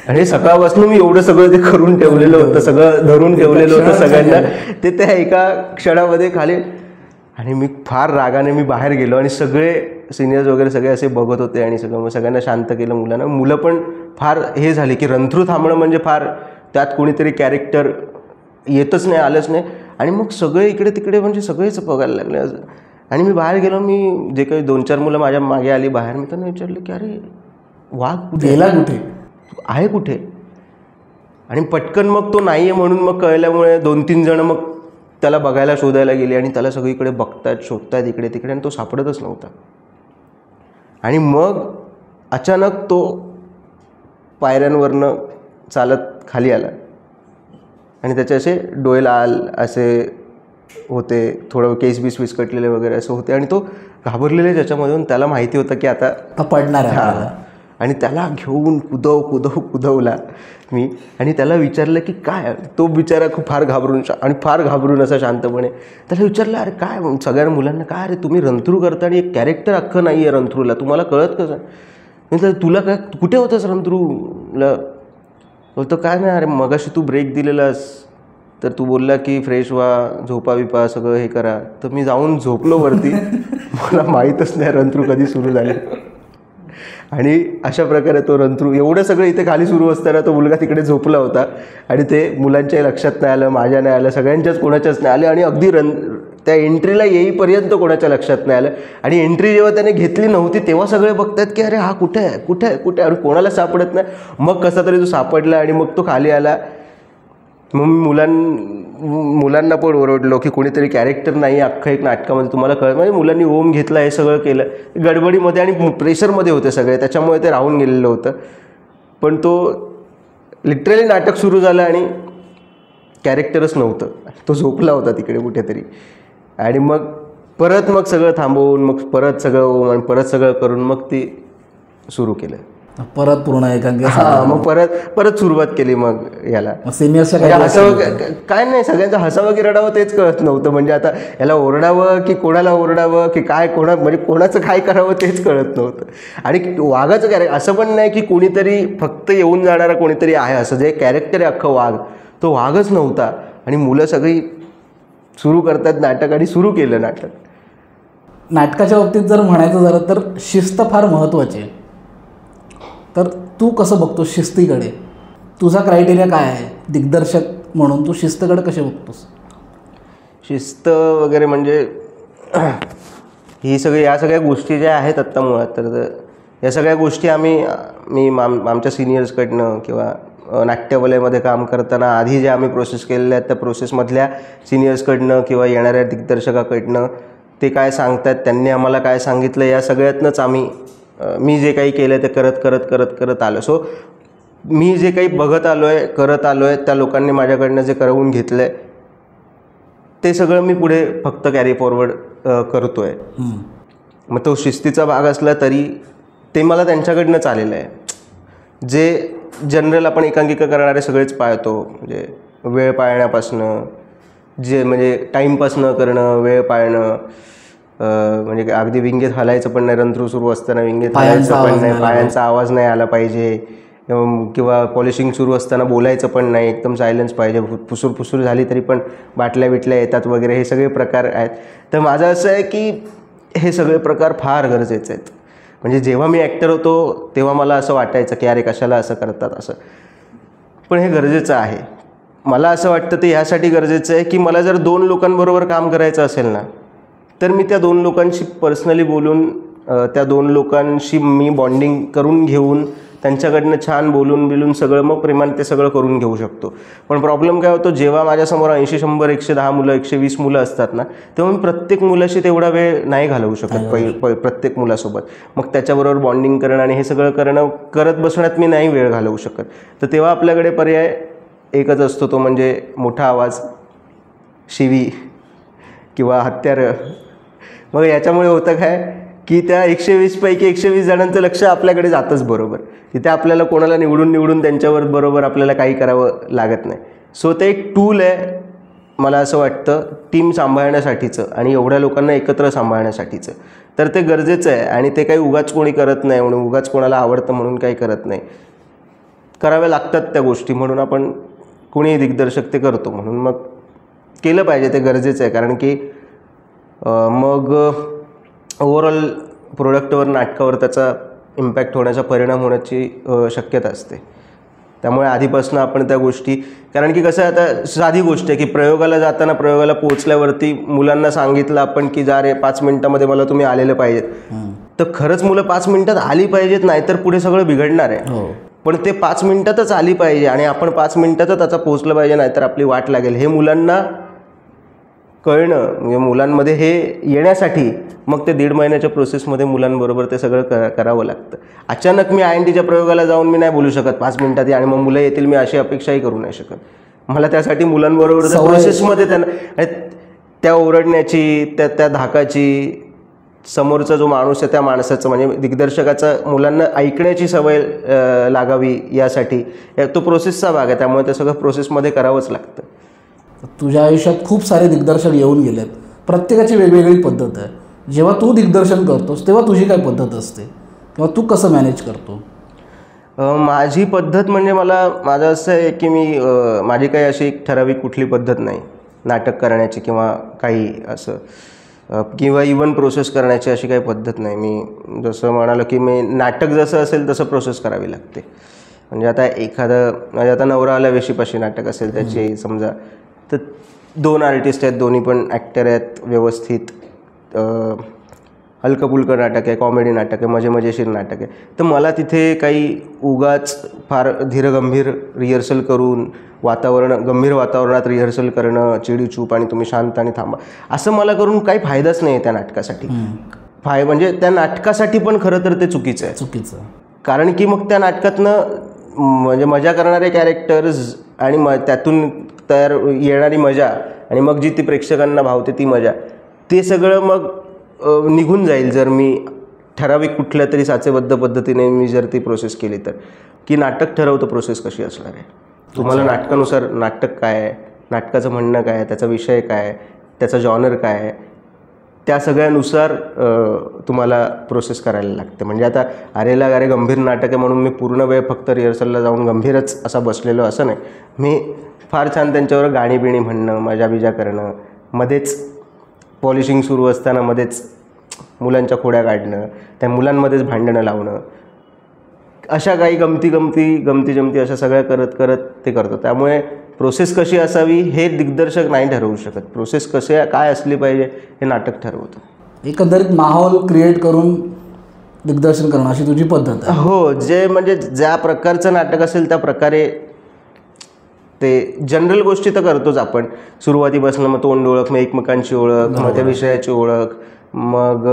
आणि सकाळपासून मी एवढं सगळं ते करून ठेवलेलं होतं, सगळं धरून ठेवलेलं होतं सगळ्यांना, ते त्या एका क्षणामध्ये खाली. आणि मी फार रागाने मी बाहेर गेलो, आणि सगळे सिनियर्स वगैरे सगळे असे बघत होते, आणि मग सगळ्यांना शांत केलं मुलांना. मुलं पण फार हे झाले की रंथरू थांबणं म्हणजे फार, त्यात कोणीतरी कॅरेक्टर येतच नाही, आलंच नाही. आणि मग सगळे इकडे तिकडे म्हणजे सगळेच बघायला लागले. आणि मी बाहेर गेलो, मी जे काही 2-4 मुलं माझ्या मागे आली बाहेर, मी त्यांना विचारलं की अरे वाघ गेला कुठे आहे कुठे? आणि पटकन मग तो नाही आहे म्हणून मग कळल्यामुळे 2-3 जण मग त्याला बघायला शोधायला गेले, आणि त्याला सगळीकडे बघतायत, शोधतायत इकडे तिकडे, आणि तो सापडतच नव्हता. आणि मग अचानक तो पायऱ्यांवरनं चालत खाली आला, आणि त्याचे असे डोळे लाल असे होते, थोडं केस बीस विस्कटलेले वगैरे असं होते. आणि तो घाबरलेले त्याच्यामधून, त्याला माहिती होतं की आता पडणार आहे. आणि त्याला घेऊन कुदवला मी, आणि त्याला विचारलं की काय. तो बिचारा फार घाबरून असा शांतपणे त्याला विचारलं, अरे काय, सगळ्या मुलांना काय, अरे तुम्ही रंथरू करता आणि एक कॅरेक्टर अख्खं नाही आहे रंथरूला, तुम्हाला कळत कसं? म्हटलं तुला काय, कुठे होतंस रंथरूला? बोलतो काय नाही, अरे मगाशी तू ब्रेक दिलेलास, तर तू बोलला की फ्रेश व्हा, झोपा बिपा सगळं हे करा, तर मी जाऊन झोपलो वरती. मला माहीतच नाही रंथरू कधी सुरू झाले. आणि अशा प्रकारे तो रंथरू, एवढं सगळं इथे खाली सुरू असताना तो मुलगा तिकडे झोपला होता. आणि ते मुलांच्याही लक्षात नाही आलं, माझ्या नाही आलं, सगळ्यांच्याच कोणाच्याच नाही आले. आणि अगदी त्या एंट्रीला येईपर्यंत कोणाच्या लक्षात नाही आलं. आणि एंट्री जेव्हा त्याने घेतली नव्हती तेव्हा सगळे बघतात की अरे हा कुठे आहे, आणि कोणाला सापडत नाही. मग कसा तरी तो सापडला, आणि मग तो खाली आला. मग मुलांना पण ओरडलो की कोणीतरी कॅरेक्टर नाही अख्खं एक नाटकामध्ये, तुम्हाला कळत म्हणजे मुलांनी ओम घेतला, हे सगळं केलं गडबडीमध्ये आणि प्रेशरमध्ये होते सगळे, त्याच्यामुळे ते राहून गेलेलं होतं. पण तो लिटरली नाटक सुरू झालं आणि कॅरेक्टरच नव्हतं, तो झोपला होता तिकडे कुठेतरी. आणि मग सगळं थांबवून मग परत सगळं ओम आणि परत सगळं करून मग ते सुरू केलं परत पूर्ण एकांकिका. हां, मग परत सुरुवात केली. मग याला सिनियर्सच्या हसावं काय नाही, सगळ्यांचं हसावं की रडावं तेच कळत नव्हतं. म्हणजे आता याला ओरडावं की कोणाला ओरडावं की काय, म्हणजे कोणाचं काय करावं तेच कळत नव्हतं. आणि वाघाचं कॅरेक्टर असं पण नाही की कोणीतरी फक्त येऊन जाणारा कोणीतरी आहे, असं जे कॅरेक्टर आहे अख्खं वाघ, तो वाघच नव्हता. आणि मुलं सगळी सुरू करतात नाटक, आणि सुरू केलं नाटक. नाटकाच्या बाबतीत जर म्हणायचं झालं तर शिस्त फार महत्त्वाची आहे. तर तू कसं बघतो शिस्तीकडे? तुझा क्रायटेरिया काय आहे दिग्दर्शक म्हणून? तू शिस्तकडे कसे बघतोस? शिस्त वगैरे म्हणजे या सगळ्या गोष्टी ज्या आहेत आत्ता मुळात, तर या सगळ्या गोष्टी मी आमच्या सिनियर्सकडनं किंवा नाट्यवलयामध्ये काम करताना आधी ज्या आम्ही प्रोसेस केलेल्या आहेत त्या प्रोसेसमधल्या सिनियर्सकडनं किंवा येणाऱ्या दिग्दर्शकाकडनं ते काय सांगतात, त्यांनी आम्हाला काय सांगितलं, या सगळ्यातनंच मी जे काही केलं ते करत आलो. सो मी जे काही बघत आलो आहे, करत आलो आहे, त्या लोकांनी माझ्याकडनं जे करवून घेतलं आहे ते सगळं मी पुढे फक्त कॅरी फॉरवर्ड करतो आहे. मग तो शिस्तीचा भाग असला तरी ते मला त्यांच्याकडनंच आलेलं आहे. जे जनरल आपण एकांकिका करणारे सगळेच पाळतो, म्हणजे वेळ पाळण्यापासनं जे म्हणजे टाईमपास न करणं, वेळ पाळणं, म्हणजे अगदी विंगेत हलायचं पण नाही, रंध्रू सुरू असताना विंगेत हलायचं पण नाही, पायांचा आवाज नाही आला पाहिजे, किंवा पॉलिशिंग सुरू असताना बोलायचं पण नाही, एकदम सायलेन्स पाहिजे, फुसूर झाली तरी पण बाटल्या बिटल्या येतात वगैरे, हे सगळे प्रकार आहेत. तर माझं असं आहे की हे सगळे प्रकार फार गरजेचे आहेत. म्हणजे जेव्हा मी ॲक्टर होतो तेव्हा मला असं वाटायचं की अरे कशाला असं करतात असं, पण हे गरजेचं आहे. मला असं वाटतं ते ह्यासाठी गरजेचं आहे की मला जर 2 लोकांबरोबर काम करायचं असेल ना, तर मी त्या 2 लोकांशी पर्सनली बोलून, त्या 2 लोकांशी मी बॉन्डिंग करून घेऊन, त्यांच्याकडनं छान बोलून बिलून सगळं मग प्रेमाने ते सगळं करून घेऊ शकतो. पण प्रॉब्लेम काय होतो, जेव्हा माझ्यासमोर 80, 100, 110 मुलं, 120 मुलं असतात ना, तेव्हा मी प्रत्येक मुलाशी तेवढा वेळ नाही घालवू शकत, प्रत्येक मुलासोबत. मग त्याच्याबरोबर बॉन्डिंग करणं आणि हे सगळं करत बसण्यात मी नाही वेळ घालवू शकत. तर तेव्हा आपल्याकडे पर्याय एकच असतो, तो म्हणजे मोठा आवाज, शिवी किंवा हत्यारं. मग याच्यामुळे होतं काय की त्या 120 पैकी 120 जणांचं लक्ष आपल्याकडे जातंच बरोबर. तिथे आपल्याला कोणाला निवडून त्यांच्यावर बरोबर आपल्याला काही करावं लागत नाही. सो ते एक टूल आहे मला असं वाटतं टीम सांभाळण्यासाठीचं आणि एवढ्या लोकांना एकत्र सांभाळण्यासाठीचं. तर ते गरजेचं आहे आणि ते काही उगाच कोणी करत नाही, म्हणून उगाच कोणाला आवडतं म्हणून काही करत नाही. कराव्या लागतात त्या गोष्टी, म्हणून आपण कोणीही दिग्दर्शक ते करतो, म्हणून मग केलं पाहिजे, ते गरजेचं आहे. कारण की मग ओव्हरऑल प्रोडक्टवर, नाटकावर त्याचा इम्पॅक्ट होण्याचा, परिणाम होण्याची शक्यता असते. त्यामुळे आधीपासून आपण त्या गोष्टी, कारण की कसं आहे, आता साधी गोष्ट आहे की प्रयोगाला जाताना, प्रयोगाला पोहोचल्यावरती मुलांना सांगितलं आपण की जा रे 5 मिनिटामध्ये मला तुम्ही आलेलं पाहिजेत, तर खरंच मुलं 5 मिनिटात आली पाहिजेत, नाहीतर पुढे सगळं बिघडणार आहे. पण ते 5 मिनिटातच आली पाहिजे आणि आपण 5 मिनिटातच त्याचा पोहोचलं पाहिजे, नाहीतर आपली वाट लागेल, हे मुलांना कळणं, म्हणजे मुलांमध्ये हे येण्यासाठी मग ते 1.5 महिन्याच्या प्रोसेसमध्ये मुलांबरोबर ते सगळं करावं लागतं. अचानक मी INTच्या प्रयोगाला जाऊन मी नाही बोलू शकत 5 मिनिटात आणि मग मुलं येतील, मी अशी अपेक्षाही करू नाही शकत. मला त्यासाठी मुलांबरोबर प्रोसेसमध्ये त्यांना त्या ओरडण्याची, त्या धाकाची, समोरचा जो माणूस आहे त्या माणसाचं, म्हणजे दिग्दर्शकाचा मुलांना ऐकण्याची सवय लागावी, यासाठी तो प्रोसेसचा भाग आहे. त्यामुळे ते सगळं प्रोसेसमध्ये करावंच लागतं. तुझ्या आयुष्यात खूप सारे दिग्दर्शक येऊन गेलेत, प्रत्येकाची वेगवेगळी पद्धत आहे. जेव्हा तू दिग्दर्शन करतोस तेव्हा तुझी काय पद्धत असते किंवा तू कसं मॅनेज करतो? माझी पद्धत म्हणजे माझं असं आहे की माझी काही अशी एक ठराविक कुठली पद्धत नाही नाटक करण्याची, किंवा काही असं, किंवा इवन प्रोसेस करण्याची अशी काही पद्धत नाही. मी जसं म्हणालो की मी नाटक जसं असेल तसं प्रोसेस करावी लागते. म्हणजे आता म्हणजे आता नवरा आला वेशीपाशी नाटक असेल, त्याची समजा, तर 2 आर्टिस्ट आहेत, दोन्ही पण ॲक्टर आहेत, व्यवस्थित हलकं फुलकं नाटक आहे, कॉमेडी नाटक आहे, मजेशीर नाटक आहे. तर मला तिथे काही उगाच फार धीरगंभीर रिहर्सल करून, गंभीर वातावरणात रिहर्सल करणं, चिडीचूप आणि तुम्ही शांत आणि थांबा, असं मला करून काही फायदाच नाही त्या नाटकासाठी. म्हणजे त्या नाटकासाठी पण खरं तर ते चुकीचं आहे. कारण की मग त्या नाटकातनं म्हणजे मजा करणारे कॅरेक्टर्स आणि त्यातून तयार येणारी मजा, आणि मग जी ती प्रेक्षकांना भावते ती मजा, ते सगळं मग निघून जाईल जर मी ठराविक कुठल्या तरी साचेबद्ध पद्धतीने मी जर ती प्रोसेस केली तर. की नाटक ठरवतं प्रोसेस कशी असणार आहे. तुम्हाला नाटकानुसार नाटक काय आहे, नाटकाचं म्हणणं काय आहे, त्याचा विषय काय आहे, त्याचा जॉनर काय आहे, त्या सगळ्यानुसार तुम्हाला प्रोसेस करायला लागते. म्हणजे आता अरेला गारे गंभीर नाटक आहे म्हणून मी पूर्ण वेळ फक्त रिहर्सलला जाऊन गंभीरच असा बसलेलो असं नाही. मी फार छान त्यांच्यावर गाणी बिणी म्हणणं, मजा बिजा करणं, मध्येच पॉलिशिंग सुरू असताना मध्येच मुलांच्या खोड्या काढणं, त्या मुलांमध्येच भांडणं लावणं, अशा काही गमती अशा सगळ्या करत ते करतो. त्यामुळे प्रोसेस कशी असावी हे दिग्दर्शक नाही ठरवू शकत. प्रोसेस काय असली पाहिजे हे नाटक ठरवतं. एकंदरीत माहोल क्रिएट करून दिग्दर्शन करणं अशी तुझी पद्धत आहे? हो, म्हणजे ज्या प्रकारचं नाटक असेल त्या प्रकारे ते जनरल गोष्टी तर करतोच आपण. सुरुवातीपासून मग तोंड ओळख, मग एकमेकांची ओळख, मग त्या विषयाची ओळख, मग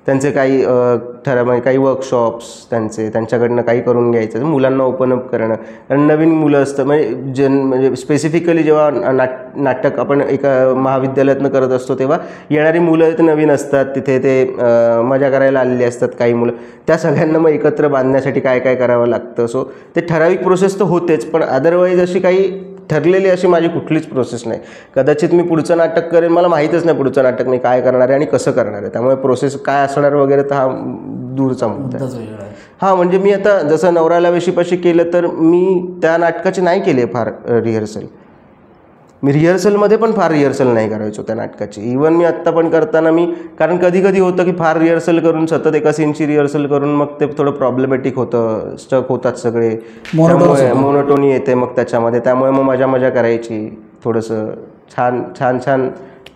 त्यांचे काही म्हणजे काही वर्कशॉप्स त्यांच्याकडनं काही करून घ्यायचं, मुलांना ओपन अप करणं. कारण नवीन मुलं असतं, म्हणजे स्पेसिफिकली जेव्हा नाटक आपण एका महाविद्यालयातनं करत असतो तेव्हा येणारी मुलं ते नवीन असतात, तिथे ते मजा करायला आलेली असतात काही मुलं. त्या सगळ्यांना मग एकत्र बांधण्यासाठी काय करावं लागतं. सो ते ठराविक प्रोसेस तर होतेच, पण अदरवाईज अशी काही ठरलेली अशी माझी कुठलीच प्रोसेस नाही. कदाचित मी पुढचं नाटक करेन, मला माहीतच नाही पुढचं नाटक मी काय करणार आहे आणि कसं करणार आहे. त्यामुळे प्रोसेस काय असणार वगैरे तर हा दूरचा मुद्दा आहे. वेगळा आहे. हां, म्हणजे मी आता जसं नवऱ्याला वेशीपाशी केलं तर मी त्या नाटकाची नाही केली आहे फार रिहर्सल. मी रिहर्सलमध्ये पण फार रिहर्सल नाही करायचो त्या नाटकाची. इवन मी आत्ता पण करताना कारण कधी कधी होतं की फार रिहर्सल करून सतत एका सीनची रिहर्सल करून मग ते थोडं प्रॉब्लेमॅटिक होतं, स्टक होतात सगळे, त्यामुळे मोनोटोनी येते मग त्याच्यामध्ये. त्यामुळे मग मजा करायची, थोडंसं छान छान छान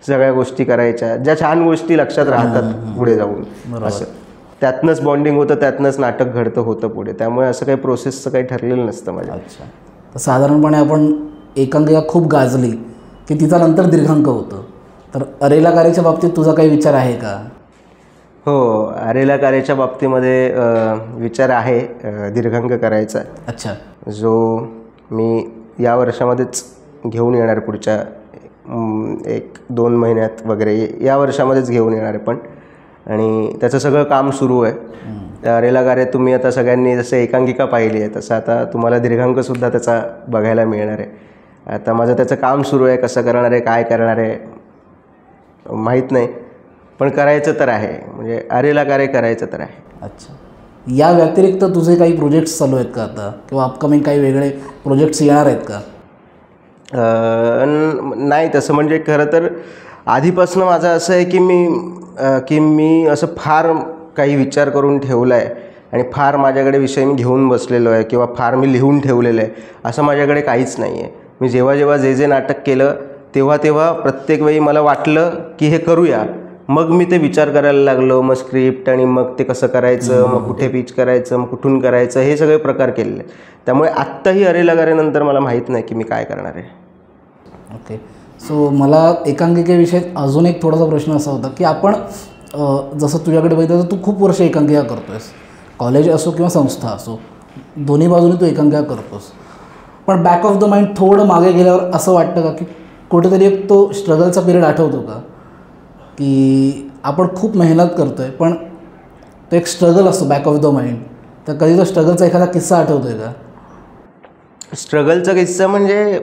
सगळ्या गोष्टी करायच्या, ज्या छान गोष्टी लक्षात राहतात पुढे जाऊन. असं त्यातनंच बॉन्डिंग होतं, त्यातनंच नाटक घडतं होतं पुढे. त्यामुळे असं काही प्रोसेसचं काही ठरलेलं नसतं माझ्या. अच्छा, तर साधारणपणे आपण एकांकिका खूप गाजली की तिचा नंतर दीर्घांक होतं, तर अरेला कार्याच्या बाबतीत तुझा काही विचार आहे का? हो, अरेला कार्याच्या बाबतीमध्ये विचार आहे दीर्घांक करायचा. अच्छा. जो मी या वर्षामध्येच घेऊन येणार, पुढच्या 1-2 महिन्यात वगैरे या वर्षामध्येच घेऊन येणार आहे पण. आणि त्याचं सगळं काम सुरू आहे. अरेला कार्य तुम्ही आता सगळ्यांनी जसं एकांकिका पाहिली आहे तसं आता तुम्हाला दीर्घांकसुद्धा त्याचा बघायला मिळणार आहे. आता माझं त्याचं काम सुरू आहे, कसं करणार आहे, काय करणार आहे माहीत नाही, पण करायचं तर आहे. म्हणजे अरेला कार्य करायचं तर आहे. अच्छा, या व्यतिरिक्त तुझे काही प्रोजेक्ट्स चालू आहेत का आता, किंवा अपकमिंग काही वेगळे प्रोजेक्ट्स येणार आहेत का? नाही तसं म्हणजे खरं तर आधीपासून माझं असं आहे की मी असं फार काही विचार करून ठेवला आहे आणि फार माझ्याकडे विषय मी घेऊन बसलेलो आहे किंवा फार मी लिहून ठेवलेलं आहे असं माझ्याकडे काहीच नाही आहे. मी जेव्हा जे नाटक केलं तेव्हा प्रत्येक वेळी मला वाटलं की हे करूया, मग मी ते विचार करायला लागलो, मग स्क्रिप्ट आणि मग ते कसं करायचं, मग कुठे पिच करायचं, मग कुठून करायचं, हे सगळे प्रकार केलेले. त्यामुळे आत्ताही अरेला कार्यानंतर मला माहीत नाही की मी काय करणार आहे. ओके, सो मला एकांकिकेविषयी अजून एक थोडासा प्रश्न असा होता की आपण जसं तुझ्याकडे बघितलं तर तू खूप वर्ष एकांकिका करतो आहेस, कॉलेज असो किंवा संस्था असो, दोन्ही बाजूने तू एकांकिका करतोस. पण बॅक ऑफ द माइंड थोडं मागे गेल्यावर असं वाटतं का की कुठेतरी एक तो स्ट्रगलचा पिरियड आठवतो का, की आपण खूप मेहनत करतो आहे पण तो एक स्ट्रगल असतो बॅक ऑफ द माइंड, तर कधी तो स्ट्रगलचा एखादा किस्सा आठवतो आहे का? स्ट्रगलचा किस्सा म्हणजे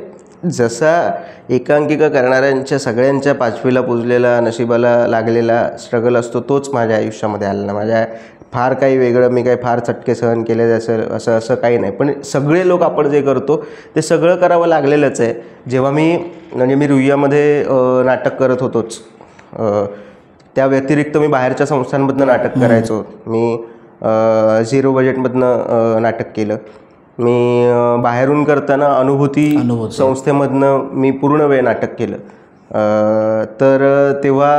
जसा एकांकिका करणाऱ्यांच्या सगळ्यांच्या 5वीला पुजलेला नशिबाला लागलेला स्ट्रगल असतो तोच माझ्या आयुष्यामध्ये आला ना. माझ्या फार काही वेगळं मी काही फार चटके सहन केले असं काही नाही, पण सगळे लोक आपण जे करतो ते सगळं करावं लागलेलंच आहे. जेव्हा मी रुईयामध्ये नाटक करत होतोच, त्या व्यतिरिक्त मी बाहेरच्या संस्थांमधनं नाटक करायचो. मी 0 बजेटमधनं नाटक केलं. मी बाहेरून करताना अनुभूती संस्थेमधनं मी पूर्ण वेळ नाटक केलं. तर तेव्हा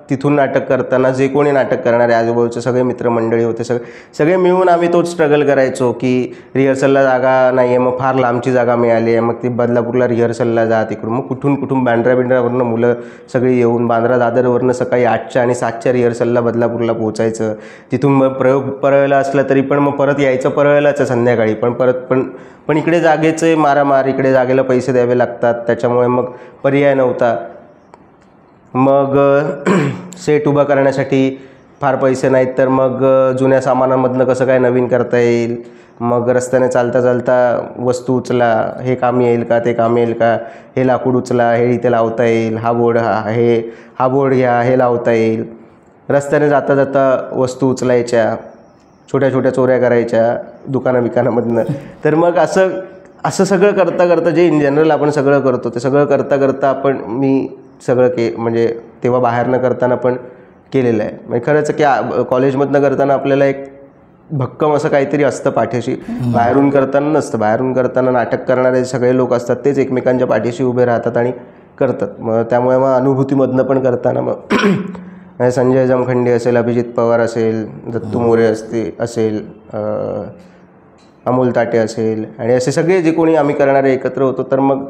तिथून नाटक करताना जे कोणी नाटक करणारे आजूबाजूचे सगळे मित्रमंडळी होते, सगळे मिळून आम्ही तोच स्ट्रगल करायचो की रिहर्सलला जागा नाही आहे, मग फार लांबची जागा मिळाली आहे, मग ती बदलापूरला रिहर्सलला जा, तिकडून मग कुठून बांद्रावरनं मुलं सगळी येऊन बांद्रा दादरवरनं सकाळी 8च्या आणि 7च्या रिहर्सलला बदलापूरला पोहोचायचं. तिथून मग प्रयोग परळला असला तरी पण मग परत यायचं परळलाच संध्याकाळी, पण इकडे जागेचे मारामार, इकडे जागेला पैसे द्यावे लागतात, त्याच्यामुळे मग पर्याय नव्हता. मग सेट उभा करण्यासाठी फार पैसे नाहीत, तर मग जुन्या सामानामधनं कसं काय नवीन करता येईल, मग रस्त्याने चालता वस्तू उचला, हे काम येईल का, ते काम येईल का, हे लाकूड उचला, हे इथे लावता येईल, हा बोर्ड घ्या, हे लावता येईल. रस्त्याने जाता वस्तू उचलायच्या, छोट्या चोऱ्या करायच्या दुकानामधनं. तर मग असं सगळं करता जे इन जनरल आपण सगळं करतो ते सगळं करता मी सगळं म्हणजे तेव्हा बाहेरनं करताना पण केलेलं आहे. म्हणजे खरंच की कॉलेजमधनं करताना आपल्याला एक भक्कम असं काहीतरी असतं पाठीशी, बाहेरून करताना नसतं. बाहेरून करताना नाटक करणारे सगळे लोक असतात तेच एकमेकांच्या पाठीशी उभे राहतात आणि करतात. मग त्यामुळे मग अनुभूतीमधनं पण करताना मग संजय जमखंडी असेल, अभिजित पवार असेल, दत्तू मोरे असेल, अमोल ताटे असेल आणि असे सगळे जे कोणी आम्ही करणारे एकत्र होतो, तर मग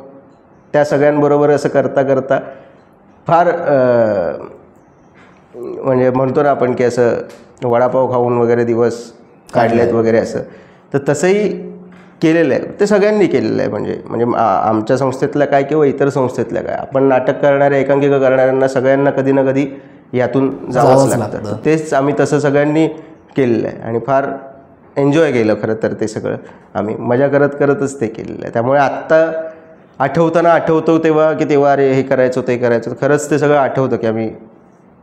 त्या सगळ्यांबरोबर असं करता फार म्हणजे म्हणतो ना आपण की असं वडापाव खाऊन वगैरे दिवस काढलेत वगैरे असं, तर तसंही केलेलं आहे. ते सगळ्यांनी केलेलं आहे. म्हणजे आमच्या संस्थेतल्या काय किंवा इतर संस्थेतल्या काय, आपण नाटक करणाऱ्या एकांकिका करणाऱ्यांना सगळ्यांना कधी ना कधी यातून जावंच लागतं. तेच आम्ही तसं सगळ्यांनी केलेलं आहे आणि फार एन्जॉय केलं खरं तर ते सगळं. आम्ही मजा करतच ते केलेलं आहे. त्यामुळे आठवताना आठवतो तेव्हा की तेव्हा अरे हे करायचं ते करायचं, खरंच ते सगळं आठवतं की आम्ही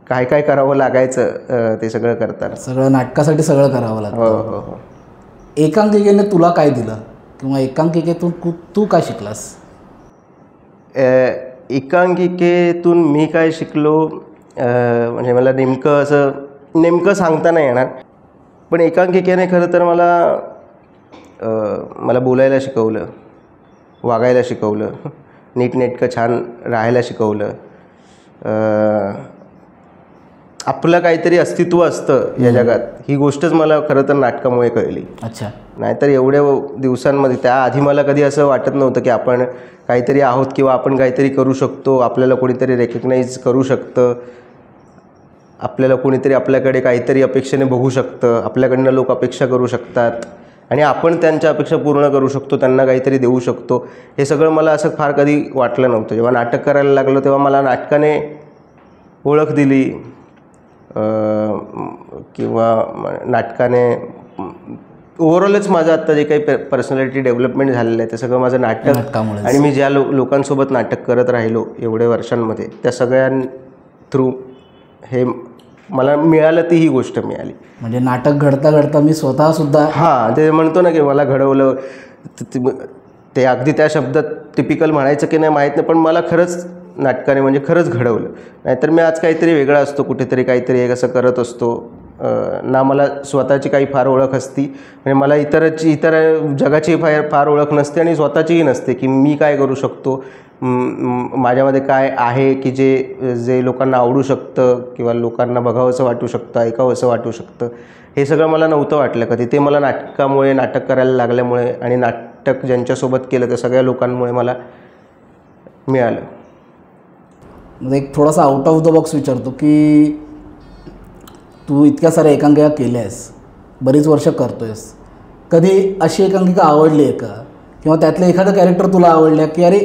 काय काय करावं लागायचं ते सगळं करताना. सगळं नाटकासाठी सगळं करावं हो लागतं. हो हो. एकांकिकेने तुला काय दिलं किंवा एकांकिकेतून तू काय शिकलास? एकांकिकेतून मी काय शिकलो म्हणजे मला नेमकं सांगता नाही येणार, पण एकांकिकेने खरं तर मला बोलायला शिकवलं, वागायला शिकवलं, नीटनेटकं छान राहायला शिकवलं. आपलं काहीतरी अस्तित्व असतं या जगात, ही गोष्टच मला खरं तर नाटकामुळे कळली. अच्छा. नाहीतर एवढ्या दिवसांमध्ये त्याआधी मला कधी असं वाटत नव्हतं की आपण काहीतरी आहोत किंवा आपण काहीतरी करू शकतो, आपल्याला कोणीतरी रेकग्नाईज करू शकतं, आपल्याला कोणीतरी आपल्याकडे काहीतरी अपेक्षेने बघू शकतं, आपल्याकडनं लोक अपेक्षा करू शकतात आणि आपण त्यांच्या अपेक्षा पूर्ण करू शकतो, त्यांना काहीतरी देऊ शकतो. हे सगळं मला असं फार कधी वाटलं नव्हतं. जेव्हा नाटक करायला लागलो तेव्हा मला नाटकाने ओळख दिली किंवा नाटकाने ओव्हरऑलच माझं आत्ता जे काही पर्सनॅलिटी डेव्हलपमेंट झालेलं आहे ते सगळं माझं नाटकामुळेच. आणि मी ज्या लोकांसोबत नाटक करत राहिलो एवढ्या वर्षांमध्ये त्या सगळ्यां थ्रू हे मला मिळालं, ती ही गोष्ट मिळाली. म्हणजे नाटक घडता घडता मी स्वतःसुद्धा हां, ते म्हणतो ना की मला घडवलं, ते अगदी त्या शब्दात टिपिकल म्हणायचं की नाही माहीत नाही, पण मला खरंच नाटकाने म्हणजे खरंच घडवलं. नाहीतर मी आज काहीतरी वेगळा असतो, कुठेतरी काहीतरी एक असं करत असतो ना. मला स्वतःची काही फार ओळख असती म्हणजे मला इतर जगाची फार ओळख नसते आणि स्वतःचीही नसते की मी काय करू शकतो, माझ्यामध्ये काय आहे की जे लोकांना आवडू शकतं किंवा लोकांना बघावंसं वाटू शकतं, ऐकावंसं वाटू शकतं. हे सगळं मला नव्हतं वाटलं कधी. ते मला नाटकामुळे, नाटक करायला लागल्यामुळे आणि नाटक ज्यांच्यासोबत केलं त्या सगळ्या लोकांमुळे मला मिळालं. म्हणजे एक थोडासा आउट ऑफ द बॉक्स विचारतो की तू इतक्या साऱ्या एकांकिका केल्या आहेस, बरीच वर्ष करतो आहेस, कधी अशी एकांकिका आवडली आहे का किंवा त्यातलं एखादं कॅरेक्टर तुला आवडलं की अरे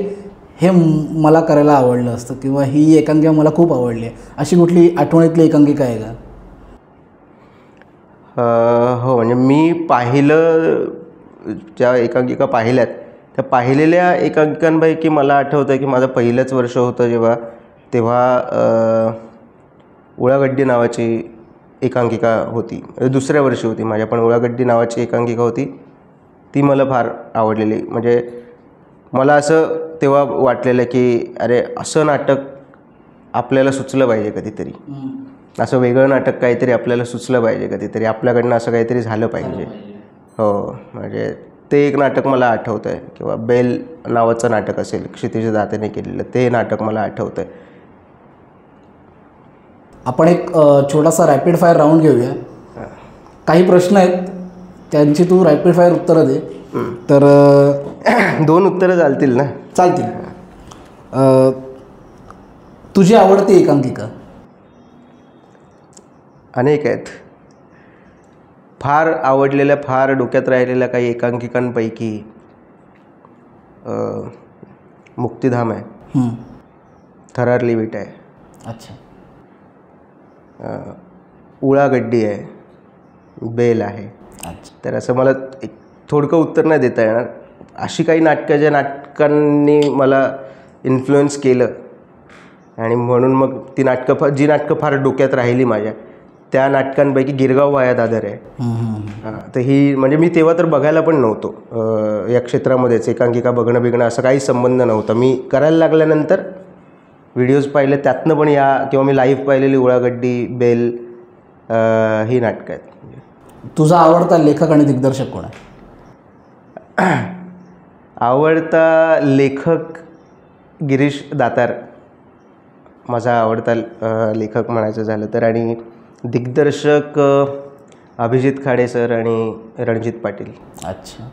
हे मला करायला आवडलं असतं किंवा ही एकांकिका मला खूप आवडली आहे, अशी कुठली आठवणीतली एकांकिका आहे का? हो, म्हणजे मी ज्या एकांकिका पाहिल्यात त्या पाहिलेल्या एकांकिकांपैकी मला आठवतं आहे की माझं पहिलंच वर्ष होतं तेव्हा उळागड्डी नावाची एकांकिका होती. दुसऱ्या वर्षी होती माझ्या, पण उळागड्डी नावाची एकांकिका होती, ती मला फार आवडलेली. म्हणजे मला असं तेव्हा वाटलेलं की अरे असं नाटक आपल्याला सुचलं पाहिजे कधीतरी, असं वेगळं नाटक काहीतरी आपल्याला सुचलं पाहिजे कधीतरी, आपल्याकडनं असं काहीतरी झालं पाहिजे. हो, म्हणजे ते एक नाटक मला आठवतं आहे. किंवा बेल नावाचं नाटक असेल, क्षितिज दातेने केलेलं, ते नाटक मला आठवतं आहे. आपण एक छोटासा रॅपिड फायर राऊंड घेऊया. काही प्रश्न आहेत, त्यांची तू रॅपिड फायर उत्तरं दे. तर 2 उत्तरं चालतील ना? चालतील. तुझी आवडती एकांकिका? अनेक आहेत. फार आवडलेल्या, फार डोक्यात राहिलेल्या काही एकांकिकांपैकी मुक्तिधाम आहे, थरारली विट आहे, अच्छा, उळागड्डी आहे, बेल आहे. अच्छा. तर असं मला एक थोडकं उत्तर नाही देता येणार. अशी काही नाटकं ज्या नाटकांनी मला इन्फ्लुएन्स केलं आणि म्हणून मग जी नाटकं फार डोक्यात राहिली माझ्या, त्या नाटकांपैकी गिरगाव वाया दादर आहे. तर ही म्हणजे मी तेव्हा तर बघायला पण नव्हतो या क्षेत्रामध्येच, एकांकिका बघणं असं काहीच संबंध नव्हता. मी करायला लागल्यानंतर व्हिडिओज पाहिले, त्यातनं पण किंवा मी लाईव्ह पाहिलेली उळागड्डी, बेल ही नाटकं आहेत. तुझा आवडता लेखक आणि दिग्दर्शक कोण आहे? आवडता लेखक गिरीश दातार माझा आवडता लेखक म्हणायचं झालं तर, आणि दिग्दर्शक अभिजित खाडे सर आणि रणजित पाटील. अच्छा.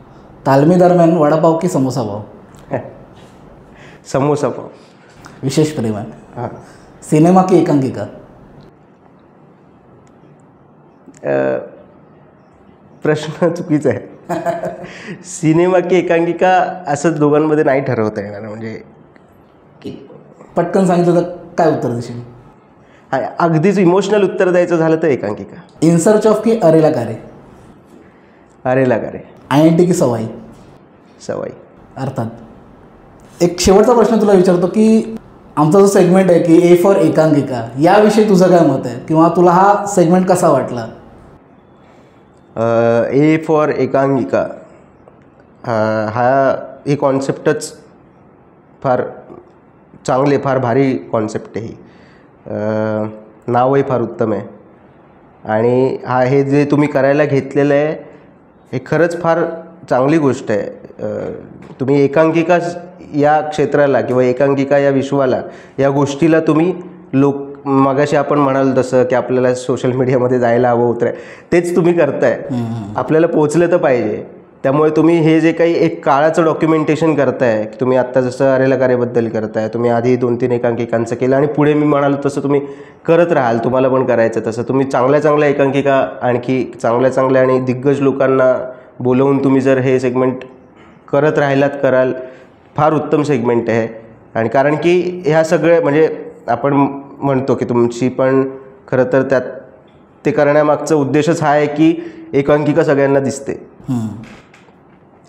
तालमी दरम्यान वडापाव की समोसा पाव? समोसा पाव. विशेष प्रेम आहे. हां. सिनेमा की एकांकिका? प्रश्न चुकीचा आहे. सिनेमा की एकांकिका असं दोघांमध्ये नाही ठरवता येणार. म्हणजे पटकन सांगितलं तर काय उत्तर देशील? अगदीच इमोशनल उत्तर द्यायचं झालं तर एकांकिका. इन सर्च ऑफ की अरेला कारे? अरेला कारे. INT की सवाई? सवाई. अर्थात. एक शेवटचा प्रश्न तुला विचारतो की आमचा जो सेगमेंट आहे की ए फॉर एकांकिका, याविषयी तुझं काय मत आहे किंवा तुला हा सेगमेंट कसा वाटला? ए फॉर एकांकिका ही कॉन्सेप्टच फार चांगली, फार भारी कॉन्सेप्ट आहे ही. नावही फार उत्तम आहे आणि हे जे तुम्ही करायला घेतलेलं आहे हे खरंच फार चांगली गोष्ट आहे. तुम्ही एकांकिका या क्षेत्राला किंवा एकांकिका या विश्वाला, या गोष्टीला तुम्ही मगाशी आपण म्हणाल तसं की आपल्याला सोशल मीडियामध्ये जायला हवं होतं, तेच तुम्ही करताय. आपल्याला पोचलं तर पाहिजे. त्यामुळे तुम्ही हे जे काही एक काळाचं डॉक्युमेंटेशन करताय, की तुम्ही आत्ता जसं अरेला कार्याबद्दल करताय, तुम्ही आधी 2-3 एकांकिकांचं केलं आणि पुढे मी म्हणालो तसं तुम्ही करत राहाल, तुम्हाला पण करायचं तसं. तुम्ही चांगल्या एकांकिका, आणखी चांगल्या आणि दिग्गज लोकांना बोलवून तुम्ही जर हे सेगमेंट करत कराल, फार उत्तम सेगमेंट आहे. आणि कारण की ह्या सगळे म्हणजे आपण म्हणतो की तुमची पण खरं तर त्यात ते करण्यामागचा उद्देशच हा आहे की एकांकिका सगळ्यांना दिसते.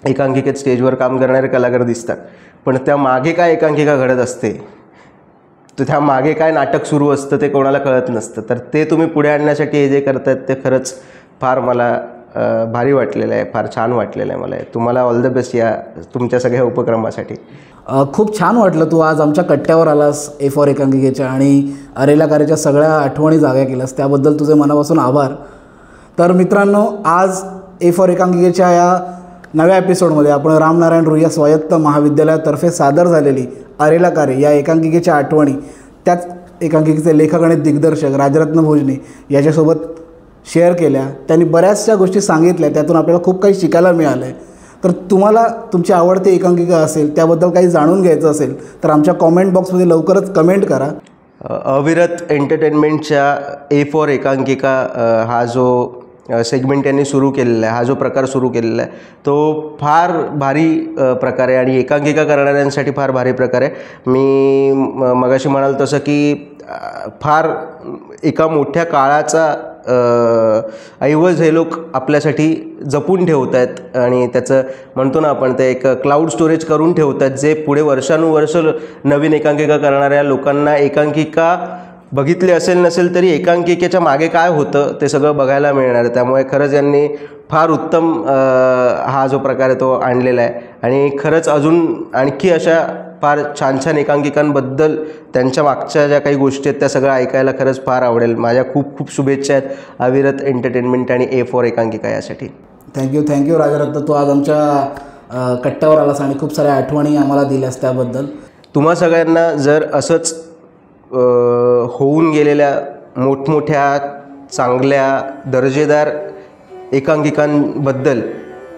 एकांकिकेत स्टेजवर काम करणारे कलाकार दिसतात, पण त्या मागे काय एकांकिका घडत असते, तर त्या मागे काय नाटक सुरू असतं ते कोणाला कळत नसतं. तर ते तुम्ही पुढे आणण्यासाठी हे जे करतायत ते खरंच फार मला भारी वाटलेलं आहे, फार छान वाटलेलं आहे मला. तुम्हाला ऑल द बेस्ट या तुमच्या सगळ्या उपक्रमासाठी. खूप छान वाटलं तू आज आमच्या कट्ट्यावर आलास ए फॉर एकांकिकेच्या आणि अरेला कार्याच्या सगळ्या आठवणी जाग्या केल्यास, त्याबद्दल तुझे मनापासून आभार. तर मित्रांनो, आज ए फॉर एकांकिकेच्या या नव्या एपिसोडमध्ये आपण रामनारायण रुईया स्वायत्त महाविद्यालयातर्फे सादर झालेली अरेला कार्य या एकांकिकेच्या आठवणी, त्याच एकांकिकेचे लेखक आणि दिग्दर्शक राजरत्न भोजने याच्यासोबत शेअर केल्या. त्यांनी बऱ्याचशा गोष्टी सांगितल्या, त्यातून आपल्याला खूप काही शिकायला मिळालं आहे. तर तुम्हाला तुमची आवडती एकांकिका असेल, त्याबद्दल काही जाणून घ्यायचं असेल तर आमच्या कॉमेंट बॉक्समध्ये लवकरच कमेंट करा. अविरत एंटरटेनमेंटच्या ए फॉर एकांकिका हा जो सेगमेंट यांनी सुरू केलेला आहे, हा जो प्रकार सुरू केलेला आहे, तो फार भारी प्रकार आहे आणि एकांकिका करणाऱ्यांसाठी फार भारी प्रकार आहे. मी मगाशी म्हणाल तसं की फार एका मोठ्या काळाचा ऐवज हे लोक आपल्यासाठी जपून ठेवत आहेत आणि त्याचं म्हणतो ना आपण, ते एक क्लाउड स्टोरेज करून ठेवत आहेत, जे पुढे वर्षानुवर्ष नवीन एकांकिका करणाऱ्या लोकांना एकांकिका बघितली असेल नसेल तरी एकांकिकेच्या मागे काय होतं ते सगळं बघायला मिळणार. त्यामुळे खरंच यांनी फार उत्तम हा जो प्रकार आहे तो आणलेला आहे आणि खरंच अजून आणखी अशा फार छान एकांकिकांबद्दल त्यांच्या मागच्या ज्या काही गोष्टी आहेत त्या सगळं ऐकायला खरंच फार आवडेल. माझ्या खूप शुभेच्छा आहेत अविरत एंटरटेनमेंट आणि ए फॉर एकांकिका यासाठी. थँक्यू राजरत्न, तू आज आमच्या कट्ट्यावर आलास आणि खूप साऱ्या आठवणी आम्हाला दिल्यास त्याबद्दल. तुम्हा सगळ्यांना जर असंच होऊन गेलेल्या मोठमोठ्या चांगल्या दर्जेदार एकांकिकांबद्दल